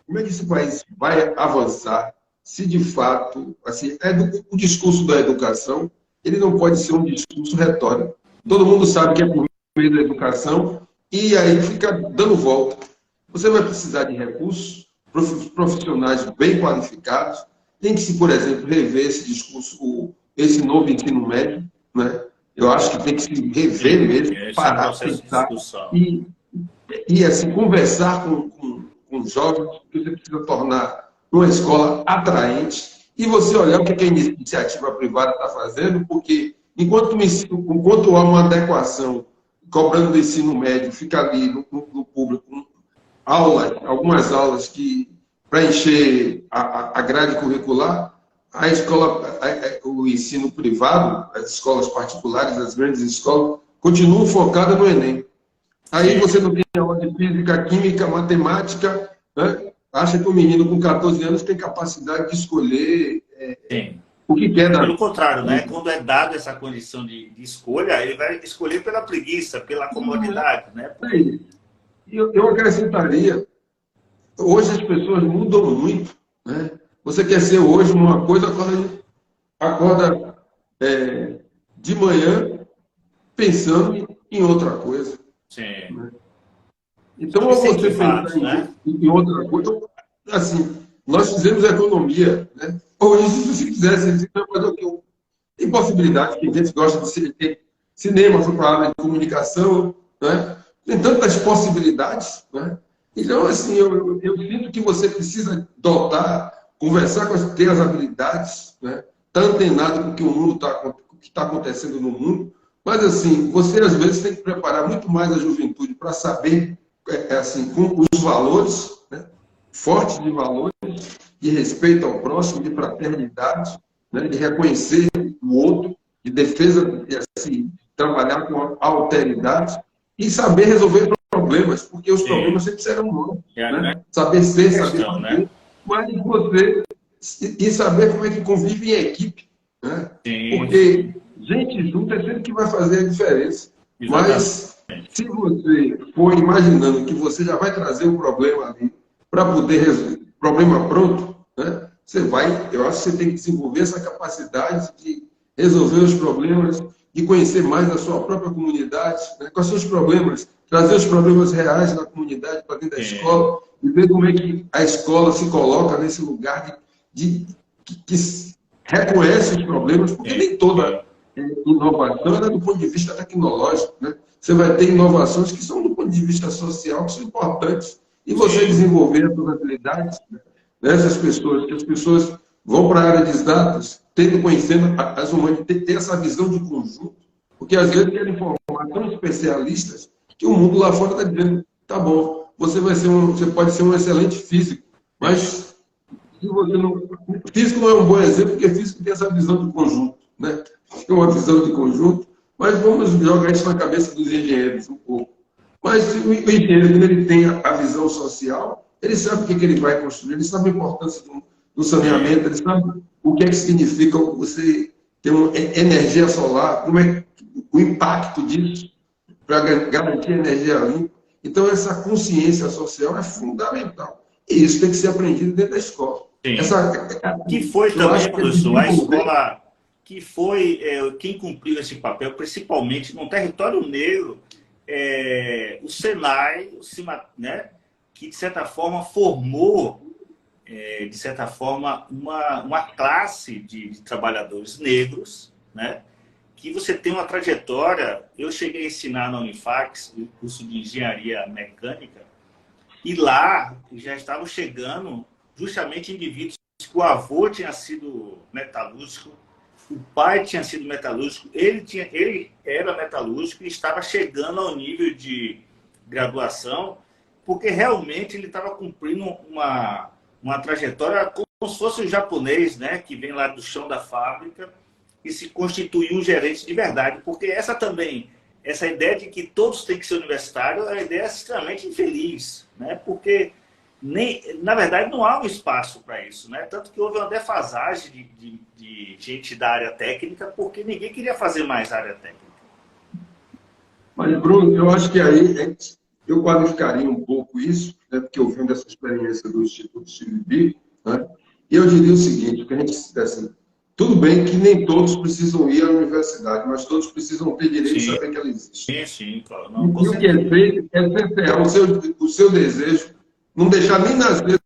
como é que esse país vai avançar se, de fato, assim, o discurso da educação, ele não pode ser um discurso retórico. Todo mundo sabe que é por meio da educação e aí fica dando volta. Você vai precisar de recursos, profissionais bem qualificados. Tem que se, por exemplo, rever esse discurso, esse novo ensino médio, né? Eu acho que tem que se rever mesmo, parar, pensar e assim, conversar com os jovens, porque você precisa tornar uma escola atraente e você olhar o que a iniciativa privada está fazendo, porque enquanto há uma adequação cobrando do ensino médio, fica ali no público algumas aulas que para encher a grade curricular, a escola, o ensino privado, as escolas particulares, as grandes escolas, continuam focadas no Enem. Aí você não tem aula de física, química, matemática, né? Acha que o menino com 14 anos tem capacidade de escolher o que quer. Pelo contrário, né? Quando é dada essa condição de escolha, ele vai escolher pela preguiça, pela comodidade, né? Eu acrescentaria, hoje as pessoas mudam muito, né? Você quer ser hoje uma coisa, acorda de manhã pensando em outra coisa. Sim. Né? Então, ao você pensar em outra coisa, assim, nós fizemos economia, né? Hoje, se você quisesse, tem possibilidade, que a gente gosta de ter cinema, foi para a área de comunicação, né? Tem tantas possibilidades, né? Então, assim, eu sinto que você precisa conversar ter as habilidades, né? Estar antenado com o que o mundo o que está acontecendo no mundo, mas, assim, você, às vezes, tem que preparar muito mais a juventude para saber, assim, com os valores, né? Fortes de valores, de respeito ao próximo, de fraternidade, né? De reconhecer o outro, de defesa, de assim, trabalhar com alteridade e saber resolver problemas, porque os problemas sempre serão humanos. Né? Saber ser, saber fazer, né? Mas você e saber como é que convive em equipe. Né? Porque gente junta é sempre que vai fazer a diferença. Exatamente. Mas se você for imaginando que você já vai trazer o problema ali para poder resolver, problema pronto, né? Eu acho que você tem que desenvolver essa capacidade de resolver os problemas, de conhecer mais a sua própria comunidade, né? Quais são os problemas, trazer os problemas reais da comunidade para dentro da escola e ver como é que a escola se coloca nesse lugar que reconhece os problemas, porque nem toda inovação é do ponto de vista tecnológico. Né? Você vai ter inovações que são do ponto de vista social, que são importantes. E você desenvolver as suas habilidades, né? Essas pessoas, que as pessoas vão para a área de exatas, conhecendo as humanidades, ter essa visão de conjunto, porque às vezes querem formar tão especialistas que o mundo lá fora está dizendo, tá bom, você pode ser um excelente físico, mas se você não... Físico não é um bom exemplo, porque físico tem essa visão de conjunto, né? Tem uma visão de conjunto, mas vamos jogar isso na cabeça dos engenheiros um pouco. Mas o engenheiro, quando ele tem a visão social, ele sabe o que ele vai construir, ele sabe a importância do saneamento, ele sabe o que é que significa você tem uma energia solar, como é o impacto disso para garantir energia limpa. Então, essa consciência social é fundamental. E isso tem que ser aprendido dentro da escola. Sim. Que foi também, professor, a escola que foi quem cumpriu esse papel, principalmente no território negro, o Senai, né, que, de certa forma, formou, de certa forma, uma classe de trabalhadores negros, né, que você tem uma trajetória. Eu cheguei a ensinar na Unifax, o curso de engenharia mecânica, e lá já estavam chegando justamente indivíduos que o avô tinha sido metalúrgico, o pai tinha sido metalúrgico, ele era metalúrgico e estava chegando ao nível de graduação, porque realmente ele estava cumprindo uma trajetória como se fosse um japonês, né, que vem lá do chão da fábrica e se constitui um gerente de verdade, porque essa ideia de que todos têm que ser universitários é uma ideia extremamente infeliz, né? Porque, na verdade, não há um espaço para isso, né? Tanto que houve uma defasagem de gente da área técnica, porque ninguém queria fazer mais área técnica. Mas, Bruno, eu acho que aí eu qualificaria um pouco isso, né? Porque eu vim dessa experiência do Instituto Steve, né? E eu diria o seguinte, que a gente, assim, tudo bem que nem todos precisam ir à universidade, mas todos precisam ter direito de saber que ela existe. Sim, sim, claro. Não, e o que é feito é essencial o seu desejo, não deixar nem nascer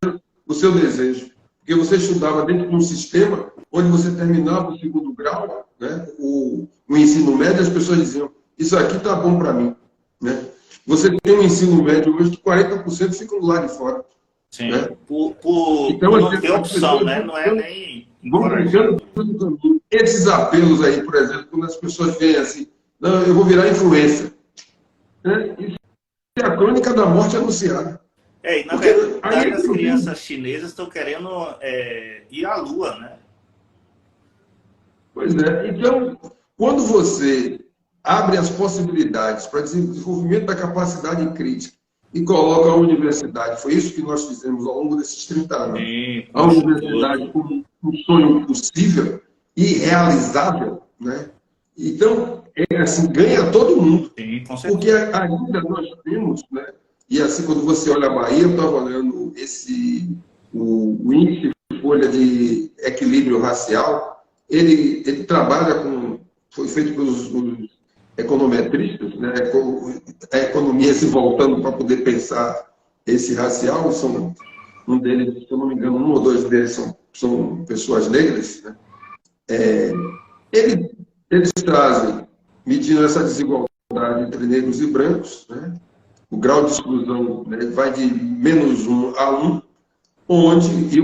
o seu desejo. Porque você estudava dentro de um sistema onde você terminava o segundo grau, né, o ensino médio, as pessoas diziam, isso aqui está bom para mim. Né? Você tem um ensino médio hoje que 40% ficam do lado de fora. Sim, né? Então, não tem opção, né? Não é nem... Esses apelos aí, por exemplo, quando as pessoas veem assim, não, eu vou virar influencer. Né? Isso é a crônica da morte anunciada. E na verdade, as crianças chinesas estão querendo ir à Lua, né? Pois é. Então, quando você abre as possibilidades para desenvolvimento da capacidade crítica e coloca a universidade, foi isso que nós fizemos ao longo desses 30 anos, a universidade como um sonho possível e realizável, né? Então, assim, ganha todo mundo. Sim, com certeza. Porque ainda nós temos, né? E assim, quando você olha a Bahia, eu estava olhando o índice de folha de equilíbrio racial, ele trabalha com, foi feito pelos econometristas, né? A economia se voltando para poder pensar esse racial, um deles, se eu não me engano, um ou dois deles são pessoas negras, né? Eles trazem, medindo essa desigualdade entre negros e brancos, né? O grau de exclusão, né, vai de -1 a 1, onde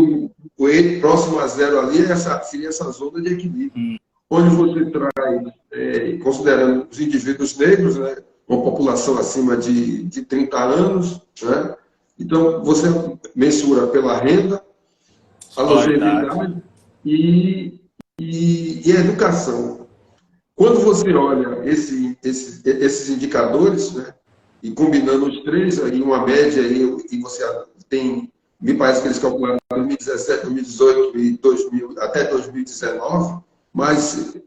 o E próximo a 0 ali seria essa zona de equilíbrio, onde você traz, considerando os indivíduos negros, né, uma população acima de 30 anos, né? Então você mensura pela renda, a longevidade e a educação. Quando você olha esses indicadores, né, e combinando os três, aí uma média, aí, e você tem, me parece que eles calcularam 2017, 2018 e até 2019, mas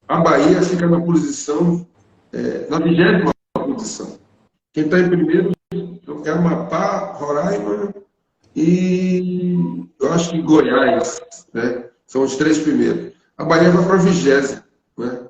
a Bahia fica na posição, na 20ª posição. Quem está em primeiro é Amapá, Roraima e eu acho que Goiás, né? São os 3 primeiros. A Bahia vai para a 20ª, né?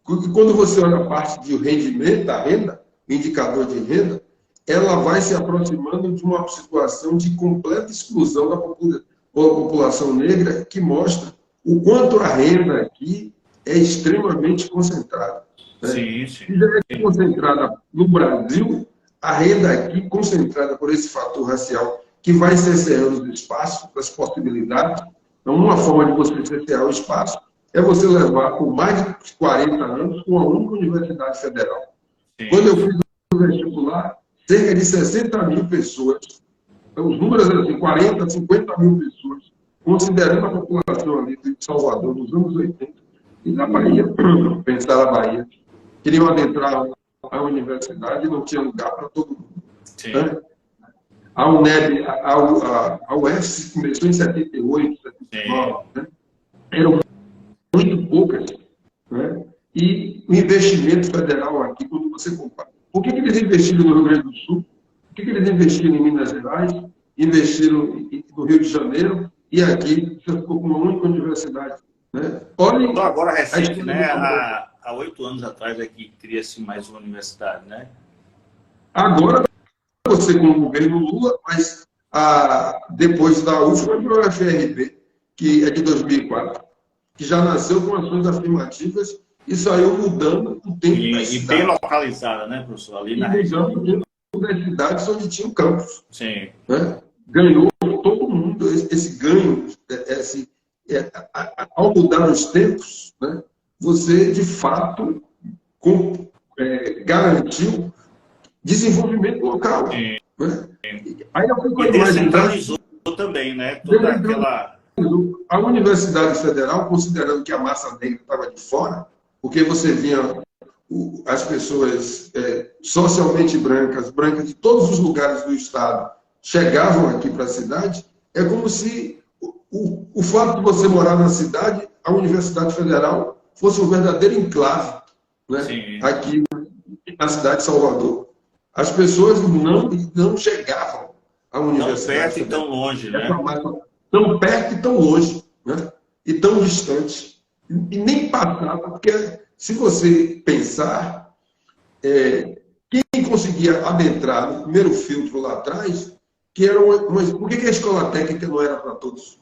E quando você olha a parte de rendimento, da renda, indicador de renda, ela vai se aproximando de uma situação de completa exclusão da população negra, que mostra o quanto a renda aqui é extremamente concentrada. Né? Sim. Se já é concentrada no Brasil, a renda aqui, concentrada por esse fator racial, que vai cerceando os espaços, as possibilidades. Então, uma forma de você cercear o espaço é você levar por mais de 40 anos com a única universidade federal. Sim. Quando eu fiz o vestibular, cerca de 60 mil pessoas, os números eram assim, 40, 50 mil pessoas, considerando a população ali de Salvador dos anos 80 e da Bahia, pensar a Bahia, queriam adentrar a universidade e não tinha lugar para todo mundo. Né? A UNEB, a UF começou em 78, 79, né? Eram muito poucas investimento federal aqui, quando você compara. Por que eles investiram no Rio Grande do Sul? Por que eles investiram em Minas Gerais? Investiram no Rio de Janeiro? E aqui você ficou com uma única universidade. Né? Olhem, então, agora recente, né? Há 8 anos atrás aqui cria-se mais uma universidade, né? Agora, você com o governo Lula, mas depois da última UFRB, que é de 2004, que já nasceu com ações afirmativas e saiu mudando o tempo da cidade. E bem localizada, né, professor? Ali na região. Mudando o tempo das cidades onde tinha um campus. Sim. Né? Ganhou todo mundo esse ganho, ao mudar os tempos, né? Você, de fato, garantiu desenvolvimento local. Sim. Né? Aí eu fico e descentralizou também, né? Toda aquela... A Universidade Federal, considerando que a massa negra estava de fora, porque você via as pessoas socialmente brancas de todos os lugares do Estado, chegavam aqui para a cidade, é como se o fato de você morar na cidade, a Universidade Federal fosse um verdadeiro enclave, né? Aqui na cidade de Salvador. As pessoas não chegavam à Universidade Federal. Tão perto e tão longe, né? Tão perto e tão longe, né? E tão distante. E nem passava, porque se você pensar, quem conseguia adentrar no primeiro filtro lá atrás, que era por que a escola técnica não era para todos?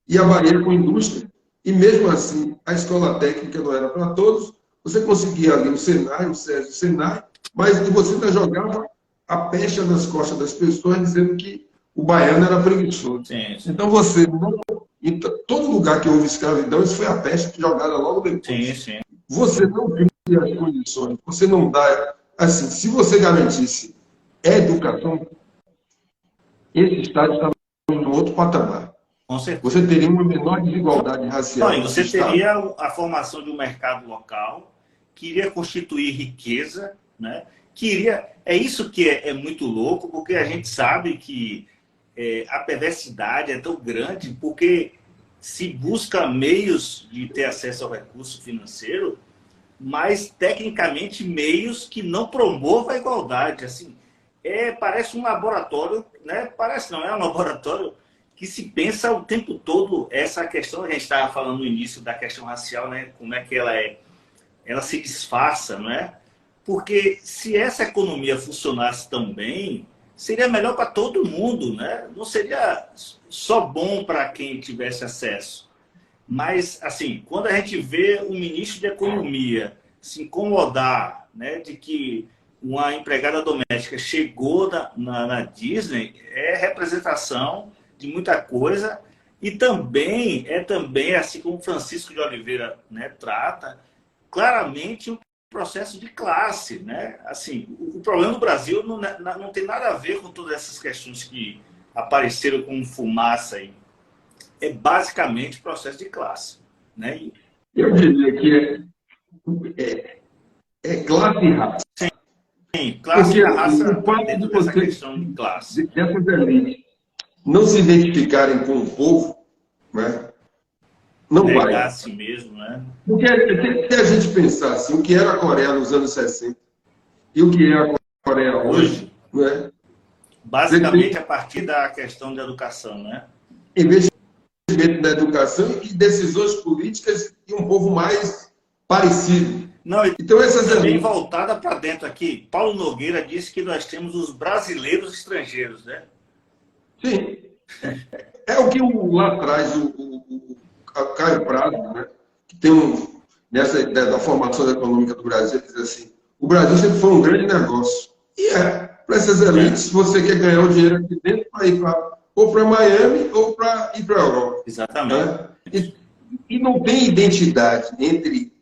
E a Bahia com indústria, e mesmo assim a escola técnica não era para todos, você conseguia ali o Senai, o SESI, o Senai, mas você ainda jogava a pecha nas costas das pessoas, dizendo que o baiano era preguiçoso. Sim. Então você em todo lugar que houve escravidão, isso foi a pecha jogada logo depois. Sim. Você não cria as condições, você não dá... Assim, se você garantisse educação, esse Estado estava em outro patamar. Com certeza. Você teria uma menor desigualdade racial. Não, e você teria a formação de um mercado local, que iria constituir riqueza, né? É isso que é muito louco, porque a gente sabe que a perversidade é tão grande, porque se busca meios de ter acesso ao recurso financeiro, mas tecnicamente meios que não promovam a igualdade. Assim, parece um laboratório, né? Parece não, é um laboratório que se pensa o tempo todo essa questão, a gente estava falando no início da questão racial, né? Como é que ela se disfarça, não é? Porque se essa economia funcionasse tão bem, seria melhor para todo mundo, né? Não seria só bom para quem tivesse acesso. Mas, assim, quando a gente vê o ministro da Economia se incomodar, né, de que uma empregada doméstica chegou na Disney, é representação de muita coisa e também, assim como Francisco de Oliveira, né, trata, claramente um processo de classe, né? Assim, o problema do Brasil não tem nada a ver com todas essas questões que apareceram como fumaça aí. É basicamente processo de classe, né? Eu diria que é classe e raça. Sim, classe e raça o fato dentro de dessa você, questão de classe. Dessas elites não se identificarem com o povo, né? Não vai. Negar a si mesmo, né? Porque se a gente pensar assim, o que era a Coreia nos anos 60 e o que é a Coreia hoje, né? Basicamente a partir da questão da educação, né? Investimento na educação e decisões políticas e um povo mais parecido. Não, então essas também voltada para dentro aqui. Paulo Nogueira disse que nós temos os brasileiros estrangeiros, né? Sim. É o que lá atrás o Caio Prado, né, que tem nessa ideia da formação econômica do Brasil, diz assim, o Brasil sempre foi um grande negócio. E para essas elites, você quer ganhar o dinheiro aqui dentro para ir ou para Miami ou para ir para a Europa. Exatamente. Né? E não tem identidade entre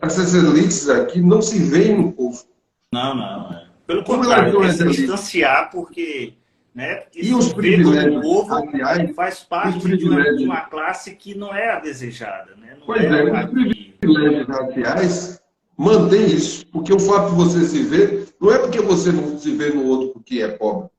essas elites aqui, não se veem no povo. Não. Pelo contrário, é se distanciar, porque... Né? E os privilégios raciais faz parte de uma classe que não é a desejada. Né? Não os privilégios raciais mantêm isso, porque o fato de você se ver, não é porque você não se vê no outro porque é pobre.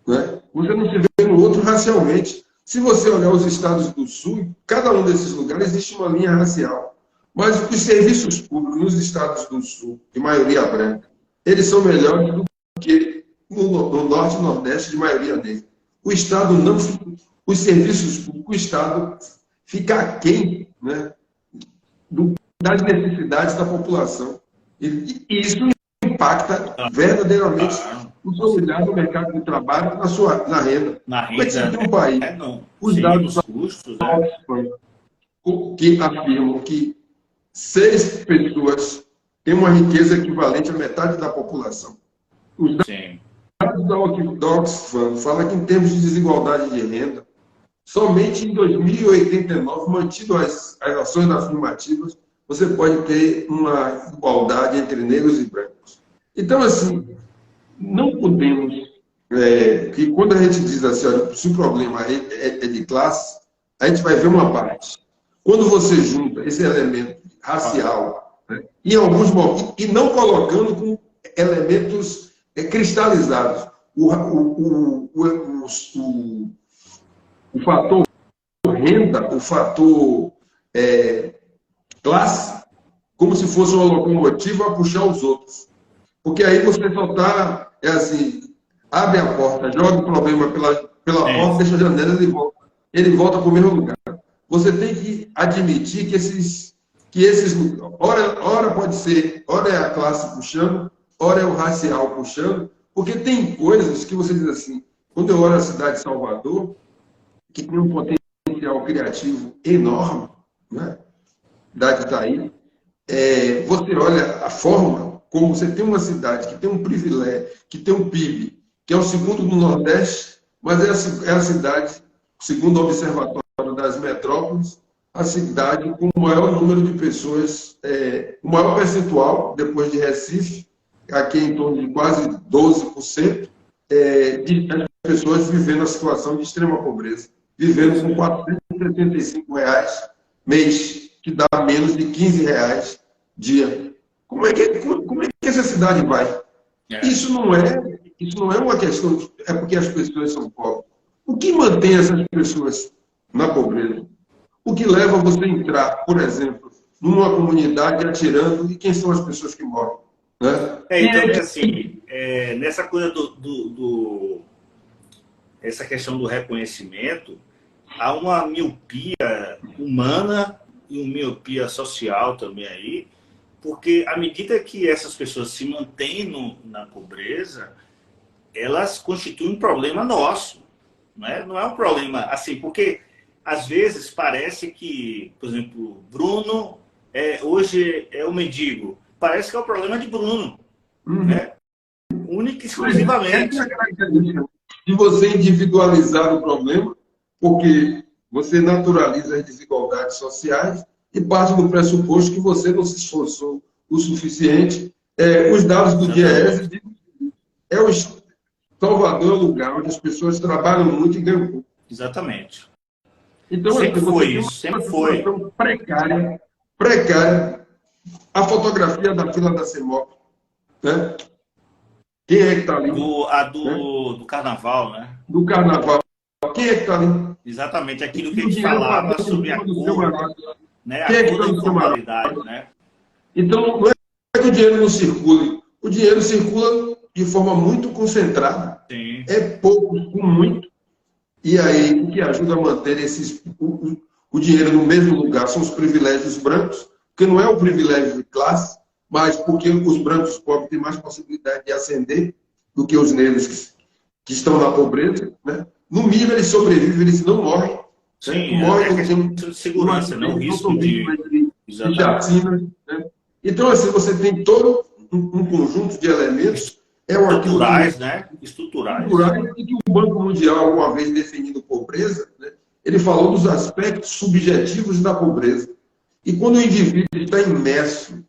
Né? Você não se vê no outro racialmente. Se você olhar os estados do sul, cada um desses lugares existe uma linha racial. Mas os serviços públicos nos estados do Sul, de maioria branca, eles são melhores do que no Norte e Nordeste, de maioria negra. O Estado não, os serviços públicos, o Estado fica aquém, né, das necessidades da população. E isso impacta verdadeiramente o seu olhar no mercado de trabalho, na renda. Como é que você tem um país? Os dados custos, que afirmam que 6 pessoas têm uma riqueza equivalente à metade da população. Os dados da Oxfam falam que, em termos de desigualdade de renda, somente em 2089, mantido as ações afirmativas, você pode ter uma igualdade entre negros e brancos. Então, assim, não podemos, que quando a gente diz assim, olha, se o problema é de classe, a gente vai ver uma parte. Quando você junta esse elemento racial, né, em alguns momentos, e não colocando com elementos cristalizados, o fator renda, o fator classe, como se fosse uma locomotiva a puxar os outros. Porque aí você só está, assim, abre a porta, joga o problema pela porta, deixa a janela e ele volta para o mesmo lugar. Você tem que admitir que esses ora pode ser, ora é a classe puxando, ora é o racial puxando, porque tem coisas que você diz assim, quando eu olho a cidade de Salvador, que tem um potencial criativo enorme, né? Cidade está aí, você olha a forma como você tem uma cidade que tem um privilégio, que tem um PIB, que é o segundo do Nordeste, mas é a cidade, segundo o Observatório das Metrópoles, a cidade com o maior número de pessoas, o maior percentual, depois de Recife, aqui em torno de quase 12%, de pessoas vivendo a situação de extrema pobreza, vivendo com R$ 475 mês, que dá menos de R$ 15 dia. Como é que essa cidade vai? Isso não é uma questão, é porque as pessoas são pobres. O que mantém essas pessoas na pobreza? O que leva você a entrar, por exemplo, numa comunidade atirando, e quem são as pessoas que morrem? Né? Então, assim, nessa coisa essa questão do reconhecimento, há uma miopia humana e uma miopia social também aí, porque à medida que essas pessoas se mantêm na pobreza, elas constituem um problema nosso. Não é um problema assim, porque às vezes parece que, por exemplo, Bruno hoje é um mendigo. Parece que é o problema de Bruno. Né? Única e exclusivamente. De você individualizar o problema, porque você naturaliza as desigualdades sociais e parte do pressuposto que você não se esforçou o suficiente. Os dados do DIEESE dizem Salvador é um lugar onde as pessoas trabalham muito e ganham pouco. Exatamente. Então, sempre foi isso, sempre foi. Precária. A fotografia da fila da CEMOP, né? Quem é que está ali? Do carnaval, né? Do carnaval. Quem é que está ali? Exatamente, aquilo que a gente falava sobre a cor, né? Quem é que está no informalidade, né? Então, não é que o dinheiro não circule. O dinheiro circula de forma muito concentrada. Sim. É pouco com muito. E aí, o que ajuda a manter o dinheiro no mesmo lugar são os privilégios brancos, que não é o privilégio de classe, mas porque os brancos pobres têm mais possibilidade de ascender do que os negros que estão na pobreza. Né? No mínimo, eles sobrevivem, eles não morrem. Sim, morrem de segurança, não risco de chacina. Né? Então, assim, você tem todo um conjunto de elementos estruturais, né? Estruturais. E que o Banco Mundial, alguma vez definindo pobreza, né, ele falou dos aspectos subjetivos da pobreza. E quando o indivíduo está imerso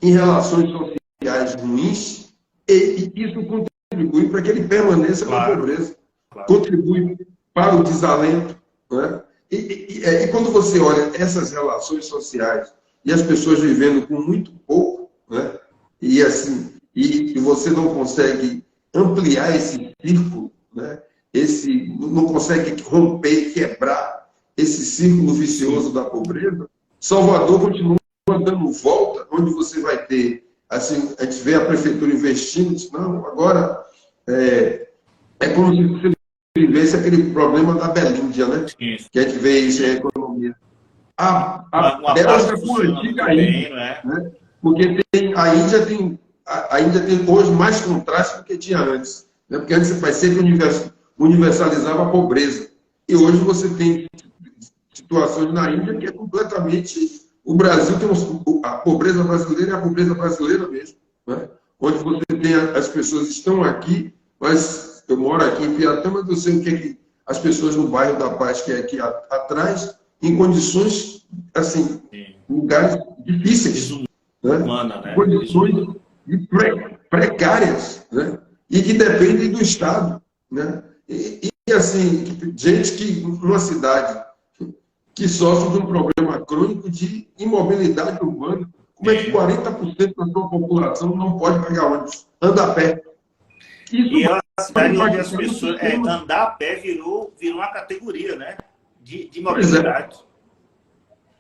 em relações sociais ruins, isso contribui para que ele permaneça na pobreza. Claro. Contribui para o desalento. Né? E quando você olha essas relações sociais e as pessoas vivendo com muito pouco, né, e assim, e você não consegue ampliar esse círculo, né? Não consegue romper, quebrar esse círculo vicioso da pobreza, Salvador continua dando volta, onde você vai ter, assim, a gente vê a prefeitura investindo, não, agora é como se você vivesse aquele problema da Belíndia, né? Isso. Que a gente vê isso em economia. A Bélgica com a antiga Índia, né? Porque a Índia tem hoje mais contraste do que tinha antes. Né? Porque antes você sempre universalizava a pobreza. E hoje você tem situações na Índia que é completamente... O Brasil tem a pobreza brasileira é a pobreza brasileira mesmo. Né? Onde você tem as pessoas estão aqui, mas eu moro aqui em Piatã, mas eu sei o que as pessoas no bairro da Paz, que é aqui atrás, em condições, assim, lugares difíceis. Né? Condições precárias, né? E que dependem do Estado. Né? E assim, gente que, numa cidade que sofre de um problema crônico de imobilidade urbana, como é que 40% da sua população não pode pegar ônibus? Anda a pé. Isso e é uma cidade onde as pessoas... andar a pé virou uma categoria, né? De mobilidade.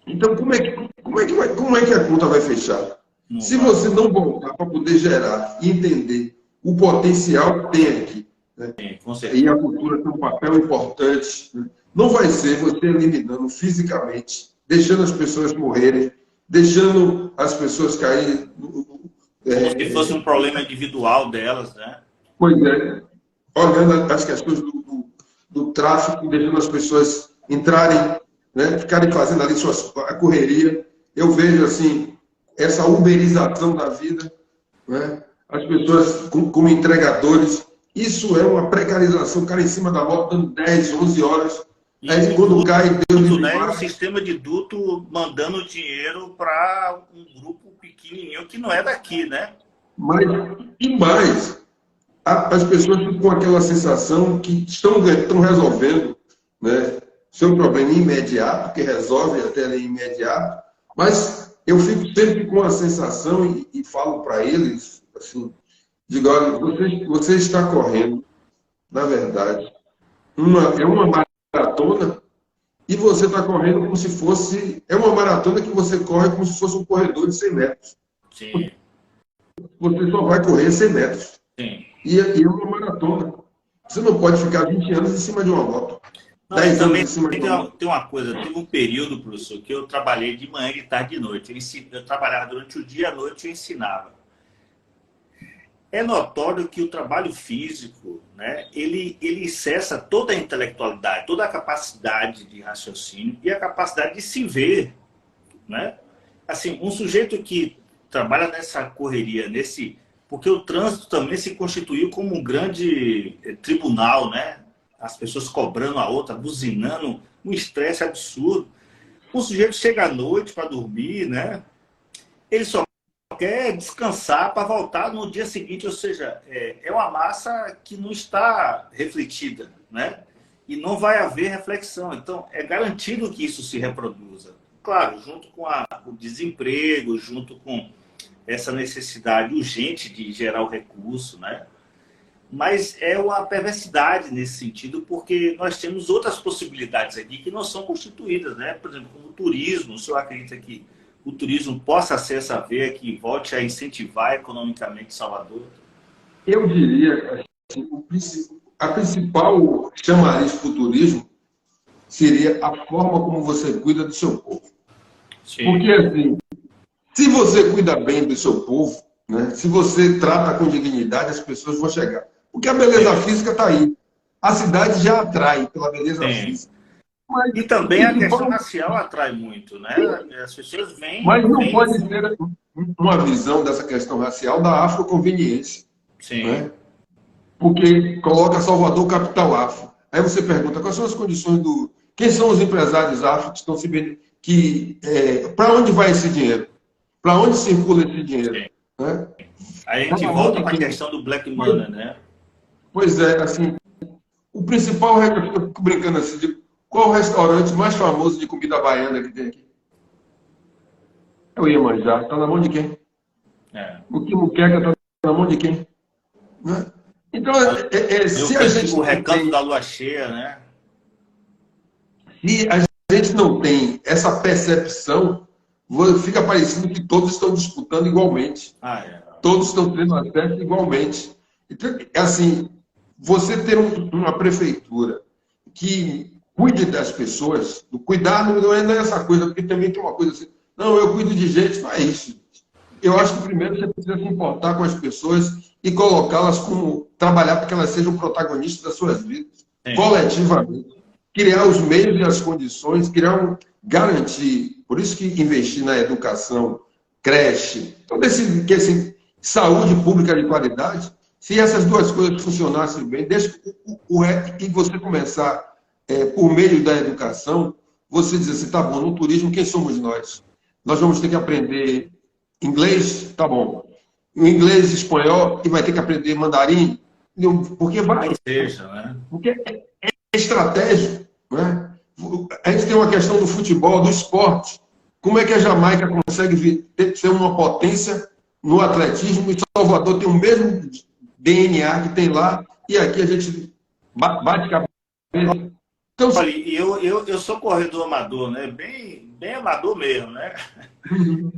Então, como é que a conta vai fechar? Se você não voltar para poder gerar e entender o potencial que tem aqui, né? E a cultura tem um papel importante, né? Não vai ser você eliminando fisicamente, deixando as pessoas morrerem, deixando as pessoas caírem... Como se fosse um problema individual delas, né? Pois é. Olhando as questões do tráfico, deixando as pessoas entrarem, né, ficarem fazendo ali a correria. Eu vejo, assim, essa uberização da vida, né? As pessoas como entregadores. Isso é uma precarização, o cara em cima da moto dando 10, 11 horas. Aí quando cai, Deus né? Um sistema de duto mandando dinheiro para um grupo pequenininho que não é daqui, né? Mas as pessoas ficam com aquela sensação que estão resolvendo, né, seu problema imediato, que resolve até ali imediato, mas eu fico sempre com a sensação e falo para eles, assim, digo, olha, você está correndo, na verdade, é uma maratona, e você está correndo como se fosse... É uma maratona que você corre como se fosse um corredor de 100 metros. Sim. Você só vai correr 100 metros. Sim. E é uma maratona. Você não pode ficar 20 anos em cima de uma moto. Não, 10 anos em cima de uma moto. Tem uma coisa, teve um período, professor, que eu trabalhei de manhã, de tarde e de noite. Eu trabalhava durante o dia, à noite eu ensinava. É notório que o trabalho físico, né, ele cessa toda a intelectualidade, toda a capacidade de raciocínio e a capacidade de se ver. Né? Assim, um sujeito que trabalha nessa correria, porque o trânsito também se constituiu como um grande tribunal, né? As pessoas cobrando a outra, buzinando, um estresse absurdo. O sujeito chega à noite para dormir, né? Ele só quer descansar para voltar no dia seguinte, ou seja, é uma massa que não está refletida, né? E não vai haver reflexão. Então, é garantido que isso se reproduza. Claro, junto com o desemprego, junto com essa necessidade urgente de gerar o recurso, né? Mas é uma perversidade nesse sentido, porque nós temos outras possibilidades aqui que não são constituídas, né? Por exemplo, como o turismo. O senhor acredita que o turismo possa ser essa veia que volte a incentivar economicamente Salvador? Eu diria que a principal chamariz para o turismo seria a forma como você cuida do seu povo. Sim. Porque, assim, se você cuida bem do seu povo, né, se você trata com dignidade, as pessoas vão chegar. Porque a beleza física está aí. A cidade já atrai pela beleza física. Mas, e também a questão racial atrai muito, né? As pessoas vêm... Mas não pode ser uma visão dessa questão racial da afroconveniência. Sim. Né? Porque coloca Salvador capital afro. Aí você pergunta, quais são as condições do... Quem são os empresários afro que estão se para onde vai esse dinheiro? Para onde circula esse dinheiro? Né? Aí a gente volta para a questão do Black Money, né? Pois é, assim, o principal, eu fico brincando assim, qual o restaurante mais famoso de comida baiana que tem aqui? É o Iemanjá. Está na mão de quem? O Quimuqueca está na mão de quem? Né? Então, se a gente... O recanto da lua cheia, né? Se a gente não tem essa percepção, fica parecendo que todos estão disputando igualmente. Todos estão tendo acesso igualmente. Então, assim, você ter uma prefeitura que cuide das pessoas, cuidar não é essa coisa, porque também tem uma coisa assim, não, eu cuido de gente, não é isso. Eu acho que primeiro você precisa se importar com as pessoas e colocá-las como, trabalhar para que elas sejam protagonistas das suas vidas, coletivamente. Criar os meios e as condições, garantir. Por isso que investir na educação, creche, todo esse saúde pública de qualidade, se essas duas coisas funcionassem bem, desde e você começar por meio da educação, você dizer assim, tá bom, no turismo, quem somos nós? Nós vamos ter que aprender inglês, tá bom. O inglês, espanhol, e vai ter que aprender mandarim, porque vai. Porque é estratégico, né? A gente tem uma questão do futebol, do esporte. Como é que a Jamaica consegue ser uma potência no atletismo e Salvador tem o mesmo DNA que tem lá e aqui a gente bate cabeça. Então, olha, eu sou corredor amador, né? Bem amador mesmo, né?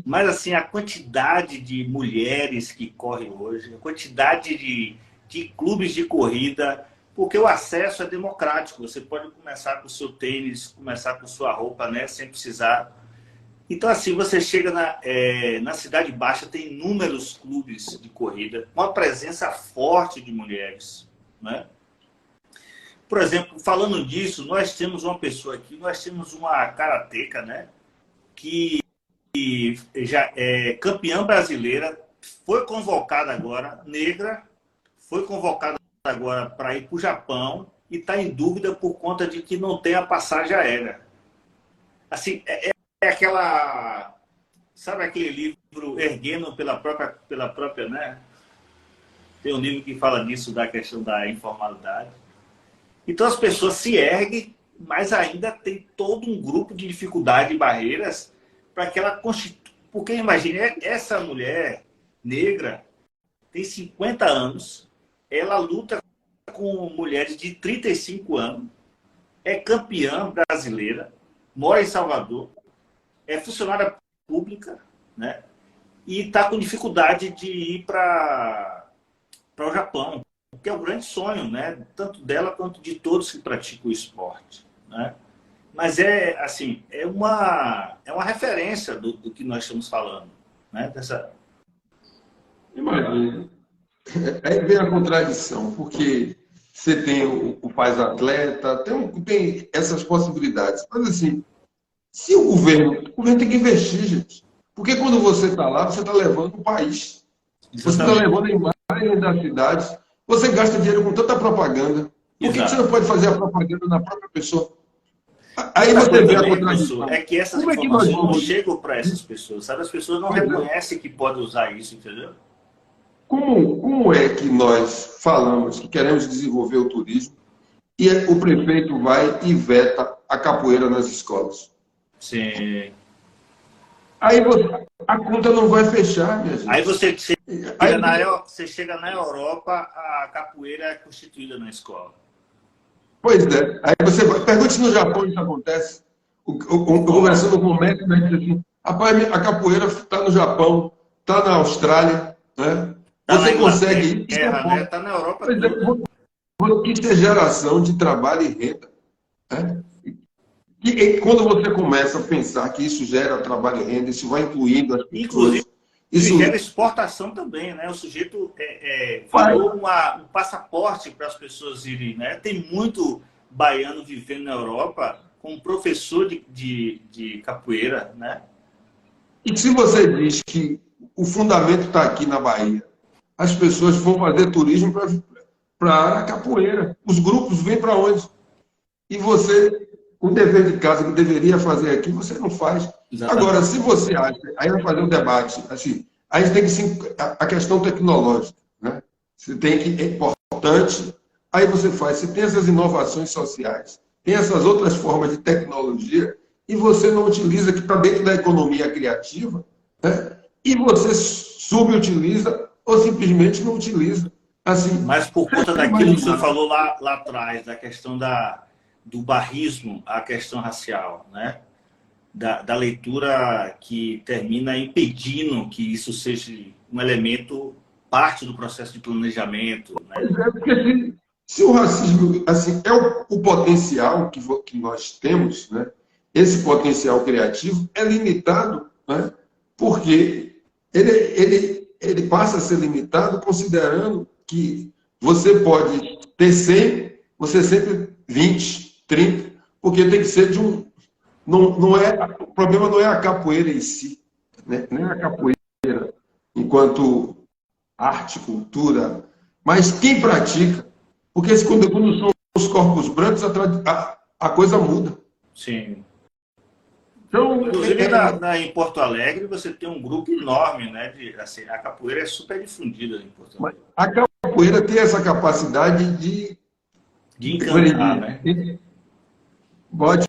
Mas assim, a quantidade de mulheres que correm hoje, a quantidade de clubes de corrida, porque o acesso é democrático. Você pode começar com o seu tênis, começar com sua roupa, né? Sem precisar. Então, assim, você chega na Cidade Baixa, tem inúmeros clubes de corrida, uma presença forte de mulheres, né? Por exemplo, falando disso, nós temos uma pessoa aqui, nós temos uma karateca, né? Que já é campeã brasileira, foi convocada agora, negra, foi convocada agora para ir para o Japão e está em dúvida por conta de que não tem a passagem aérea. Assim, é aquela... Sabe aquele livro Erguendo pela própria, né? Tem um livro que fala disso, da questão da informalidade. Então as pessoas se erguem, mas ainda tem todo um grupo de dificuldade e barreiras para que ela constitua. Porque imagine, essa mulher negra tem 50 anos, ela luta com mulheres de 35 anos, é campeã brasileira, mora em Salvador, é funcionária pública, né? E está com dificuldade de ir para o Japão, que é o grande sonho, né? Tanto dela quanto de todos que praticam o esporte, né? Mas assim, é uma referência do que nós estamos falando, né? Imagina. Aí vem a contradição, porque você tem o faz atleta, tem essas possibilidades. Mas assim, se o governo tem que investir, gente. Porque quando você está lá, você está levando o país. Você está levando a imagem da cidade. Você gasta dinheiro com tanta propaganda. Por que você não pode fazer a propaganda na própria pessoa? Aí você vê a contradição. É que essas informações não chegam para essas pessoas, sabe? As pessoas não reconhecem que pode usar isso, entendeu? Como é que nós falamos que queremos desenvolver o turismo e o prefeito vai e veta a capoeira nas escolas? Sim. Aí a conta não vai fechar, minha gente. Aí você chega na Europa, a capoeira é constituída na escola. Pois é. Aí você pergunte se no Japão isso acontece. Conversando com o médico, ele diz assim, rapaz, a capoeira está no Japão, está na Austrália, né? Você consegue ir. Está na Europa. Isso é geração de trabalho e renda. Né? E quando você começa a pensar que isso gera trabalho e renda, isso vai incluindo as pessoas. Inclusive, isso gera exportação também, né? O sujeito falou um passaporte para as pessoas irem, né? Tem muito baiano vivendo na Europa como professor de capoeira, né? E se você diz que o fundamento está aqui na Bahia, as pessoas vão fazer turismo para a capoeira. Os grupos vêm para onde? E você, o dever de casa que deveria fazer aqui, você não faz. Exatamente. Agora, se você acha, aí vai fazer um debate, assim, a gente tem que a questão tecnológica, né? Você tem que, é importante, aí você faz, você tem essas inovações sociais, tem essas outras formas de tecnologia, e você não utiliza, que está dentro da economia criativa, né? E você subutiliza ou simplesmente não utiliza. Assim, mas por conta daquilo que o senhor falou lá atrás, da questão do barrismo, a questão racial, né? da leitura que termina impedindo que isso seja um elemento, parte do processo de planejamento, né? Pois é, porque se o racismo assim, é o potencial que nós temos, né? Esse potencial criativo é limitado, né? Porque ele passa a ser limitado considerando que você pode ter 100, você sempre 20, 30, porque tem que ser de um... Não é, o problema não é a capoeira em si, né? Nem a capoeira enquanto arte, cultura, mas quem pratica. Porque quando são os corpos brancos, a coisa muda. Sim. Então, Inclusive, em Porto Alegre, você tem um grupo enorme, né? Assim, a capoeira é super difundida em Porto Alegre. A capoeira tem essa capacidade de encantar, né? Bote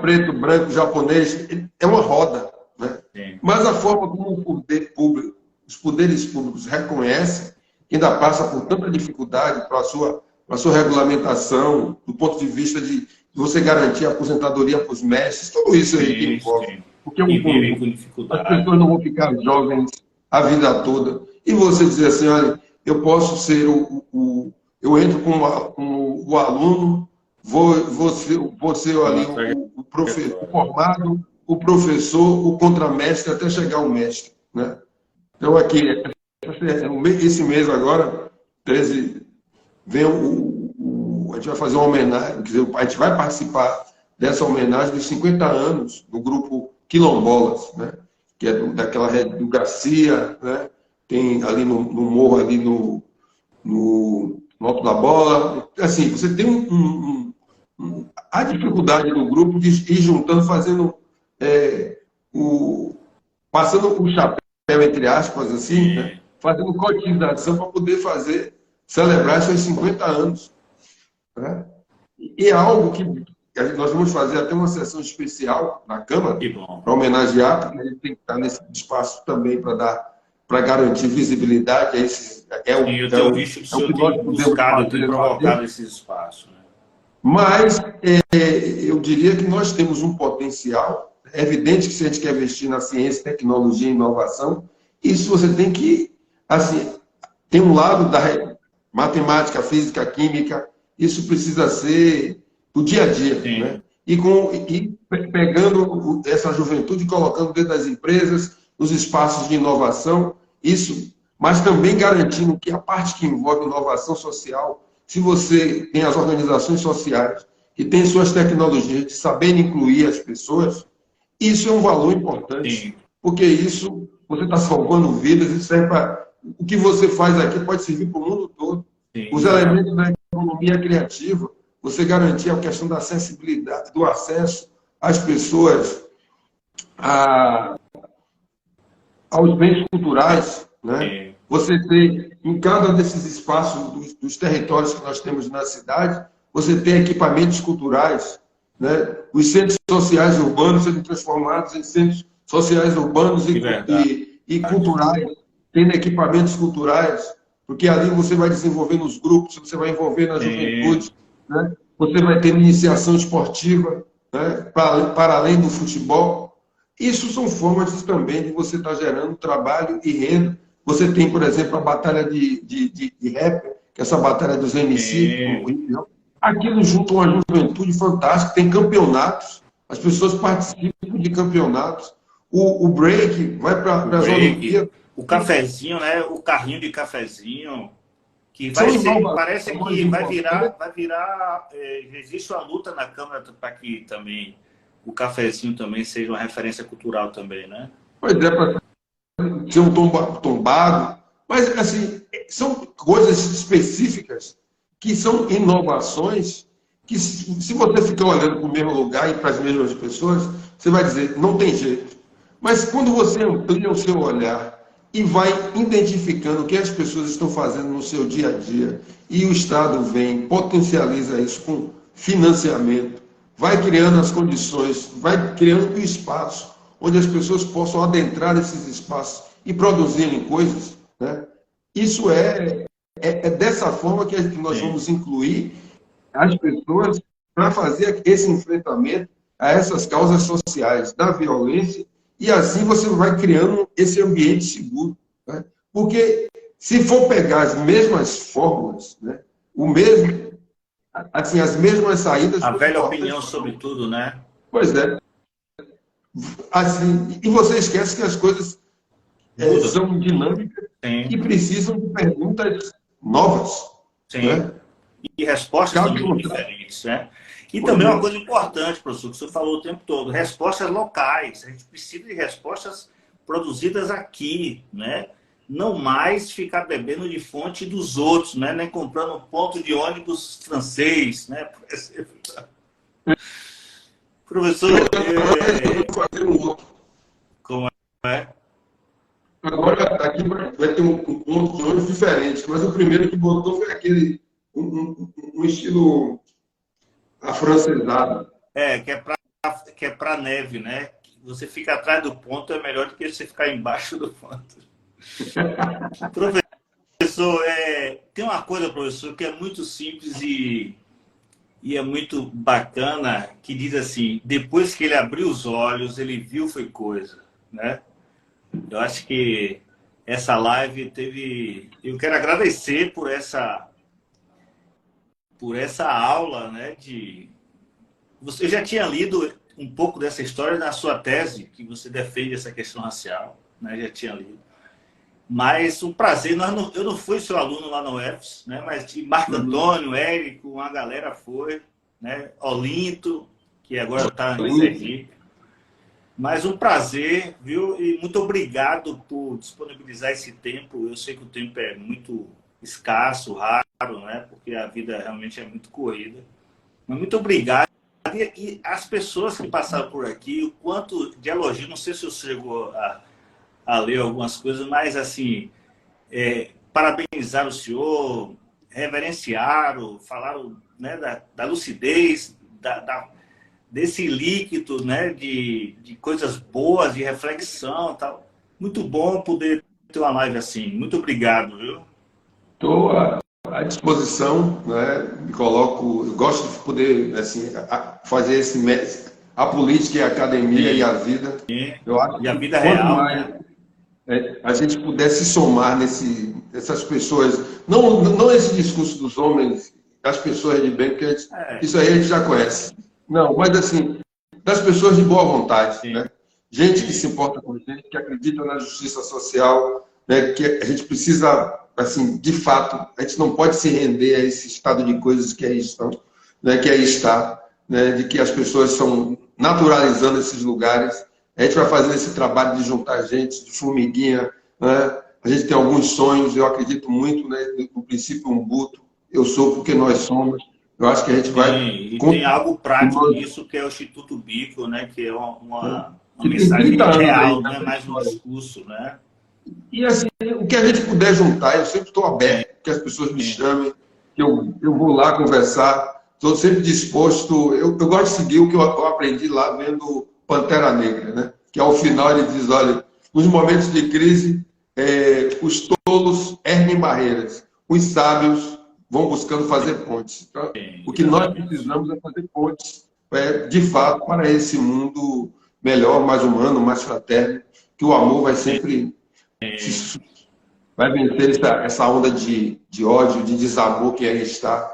preto, branco, japonês, é uma roda, né? Sim. Mas a forma como os poderes públicos reconhecem, que ainda passa por tanta dificuldade para a sua regulamentação, do ponto de vista de você garantir a aposentadoria para os mestres, tudo isso aí que envolve. Porque vivem com dificuldade. As pessoas não vão ficar jovens a vida toda. E você dizer assim, olha, eu posso ser eu entro como o aluno, vou ser ali o professor, o formado, o professor, o contramestre, até chegar ao mestre, né? Então, aqui, esse mês agora, 13, vem a gente vai fazer uma homenagem, quer dizer, a gente vai participar dessa homenagem dos 50 anos do grupo Quilombolas, né? Que é daquela rede do Garcia, né? Tem ali no morro, ali no Alto da Bola. Assim, você tem a dificuldade do grupo de ir juntando, fazendo passando o chapéu, entre aspas, assim, né? Fazendo cotização para poder celebrar seus 50 anos. Né? E é algo que nós vamos fazer até uma sessão especial na Câmara para homenagear, porque a gente tem que estar nesse espaço também para garantir visibilidade a esses. Eu tenho visto que o senhor tem buscado, tem provocado esses espaços. Né? Mas eu diria que nós temos um potencial. É evidente que se a gente quer investir na ciência, tecnologia e inovação, isso você tem que, assim, tem um lado da matemática, física, química, isso precisa ser do dia a dia, né? E pegando essa juventude e colocando dentro das empresas, nos espaços de inovação, isso, mas também garantindo que a parte que envolve inovação social, se você tem as organizações sociais que têm suas tecnologias de saber incluir as pessoas, isso é um valor importante, porque isso, você está salvando vidas, isso serve para... O que você faz aqui pode servir para o mundo todo. Os elementos da economia criativa, você garantir a questão da acessibilidade, do acesso às pessoas aos bens culturais, né? Você tem, em cada desses espaços dos territórios que nós temos na cidade, você tem equipamentos culturais, né? Os centros sociais urbanos sendo transformados em centros sociais urbanos e culturais, tendo equipamentos culturais, porque ali você vai desenvolver nos grupos, você vai envolver na juventude, né? Você vai ter iniciação esportiva, né? Para além do futebol. Isso são formas também de você estar gerando trabalho e renda. Você tem, por exemplo, a batalha de rap, que é essa batalha dos MC, aquilo junto a uma juventude fantástica, tem campeonatos, as pessoas participam de campeonatos, o break vai para as Olimpíadas. O cafezinho, né? O carrinho de cafezinho, que parece que vai virar existe uma luta na Câmara para que também o cafezinho também seja uma referência cultural também, né? Pois é, para ser um tombado, mas assim, são coisas específicas que são inovações que, se você ficar olhando para o mesmo lugar e para as mesmas pessoas, você vai dizer, não tem jeito. Mas quando você amplia o seu olhar e vai identificando o que as pessoas estão fazendo no seu dia a dia, e o Estado vem, potencializa isso com financiamento, vai criando as condições, vai criando o espaço onde as pessoas possam adentrar esses espaços e produzirem coisas, né? Isso é dessa forma que nós vamos incluir as pessoas para fazer esse enfrentamento a essas causas sociais da violência, e assim você vai criando esse ambiente seguro. Né? Porque se for pegar as mesmas fórmulas, né, o mesmo, assim, as mesmas saídas... A velha opinião sobre tudo, né? Pois é. Assim, e você esquece que as coisas são dinâmicas e precisam de perguntas novas. Sim. Né? E respostas também diferentes, né? E também uma coisa importante, professor, que o senhor falou o tempo todo, respostas locais. A gente precisa de respostas produzidas aqui, né? Não mais ficar bebendo de fonte dos outros, né? Nem comprando um ponto de ônibus francês, né? Professor, como é? Agora, aqui vai ter um ponto de ônibus diferente, mas o primeiro que botou foi aquele, um estilo afrancesado. Que é para neve, né? Você fica atrás do ponto é melhor do que você ficar embaixo do ponto. Professor, tem uma coisa, professor, que é muito simples e é muito bacana, que diz assim, depois que ele abriu os olhos, ele viu foi coisa, né? Eu acho que essa live teve... Eu quero agradecer por essa aula, né? Você já tinha lido um pouco dessa história na sua tese, que você defende essa questão racial, né? Já tinha lido. Mas um prazer, eu não fui seu aluno lá na UFS, né? Mas Marco Antônio, Érico, uma galera foi, né? Olinto, que agora está em Sergipe. Mas um prazer, viu? E muito obrigado por disponibilizar esse tempo. Eu sei que o tempo é muito escasso, raro, né? Porque a vida realmente é muito corrida. Mas muito obrigado. E as pessoas que passaram por aqui, o quanto de elogio, não sei se você chegou a ler algumas coisas, mas assim, parabenizar o senhor, reverenciaram, falaram, né, da lucidez, desse líquido, né, de coisas boas, de reflexão e tal. Muito bom poder ter uma live assim. Muito obrigado, viu? Estou à disposição, né? Me coloco, eu gosto de poder assim, fazer a política e a academia e a vida. Eu acho e a vida real, mais, né? A gente pudesse somar essas pessoas, não esse discurso dos homens, das pessoas de bem, porque isso aí a gente já conhece. Não, mas assim, das pessoas de boa vontade, né? Gente que se importa com a gente, que acredita na justiça social, né? Que a gente precisa, assim, de fato, a gente não pode se render a esse estado de coisas que aí estão, né? Que aí está, né? De que as pessoas estão naturalizando esses lugares. A gente vai fazendo esse trabalho de juntar gente, de formiguinha, né? A gente tem alguns sonhos, eu acredito muito, né? No princípio Umbuto, eu sou porque nós somos. Eu acho que a gente vai... E tem algo prático nisso, que é o Instituto Bico, né? Que é uma mensagem real, não é mais um discurso, né? E assim, o que a gente puder juntar, eu sempre estou aberto, que as pessoas me chamem, que eu vou lá conversar, estou sempre disposto. Eu gosto de seguir o que eu aprendi lá vendo Pantera Negra, né? Que ao final ele diz, olha, nos momentos de crise, os tolos erguem barreiras, os sábios vão buscando fazer pontes. Então, o que nós precisamos é fazer pontes, de fato, para esse mundo melhor, mais humano, mais fraterno, que o amor vai sempre... vai vencer essa onda de ódio, de desamor que aí está.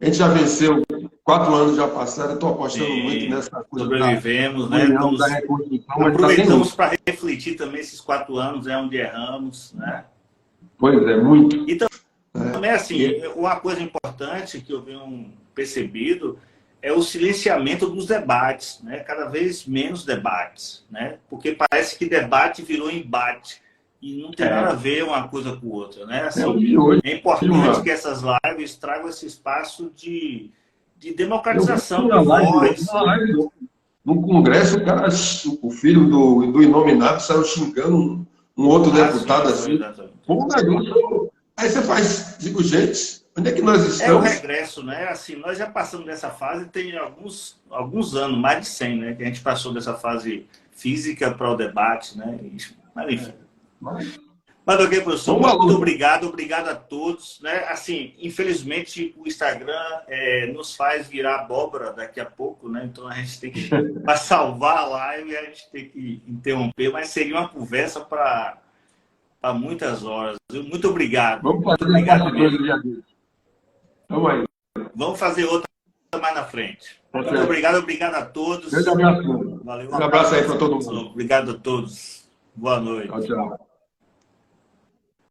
A gente já venceu, 4 anos já passaram, estou apostando muito nessa coisa. Sobrevivemos, né? Da reconstrução, aproveitamos para refletir também esses 4 anos, onde erramos, né? Pois é, muito. E também, assim, uma coisa importante que eu venho percebido é o silenciamento dos debates, né? Cada vez menos debates, né? Porque parece que debate virou embate. E não tem nada a ver uma coisa com outra, né? Assim, é importante que essas lives tragam esse espaço de democratização de voz. No Congresso, o filho do Inominado saiu xingando um outro deputado assim. Um negócio. Aí você faz, digo, gente, onde é que nós estamos? É o regresso, né? Assim, nós já passamos dessa fase, tem alguns anos, mais de 100, né? Que a gente passou dessa fase física para o debate, né? Mas, enfim. Mas, ok, professor, muito obrigado, obrigado a todos. Né? Assim, infelizmente, o Instagram nos faz virar abóbora daqui a pouco, né? Então a gente tem que, para salvar a live, a gente tem que interromper, mas seria uma conversa para muitas horas. Muito obrigado. Vamos fazer muito obrigado parte 2 do dia dele. Vamos aí. Vamos fazer outra mais na frente. Muito obrigado a todos. Grande abraço. Valeu, Um abraço aí para todo mundo. Obrigado a todos. Boa noite. Tchau, tchau.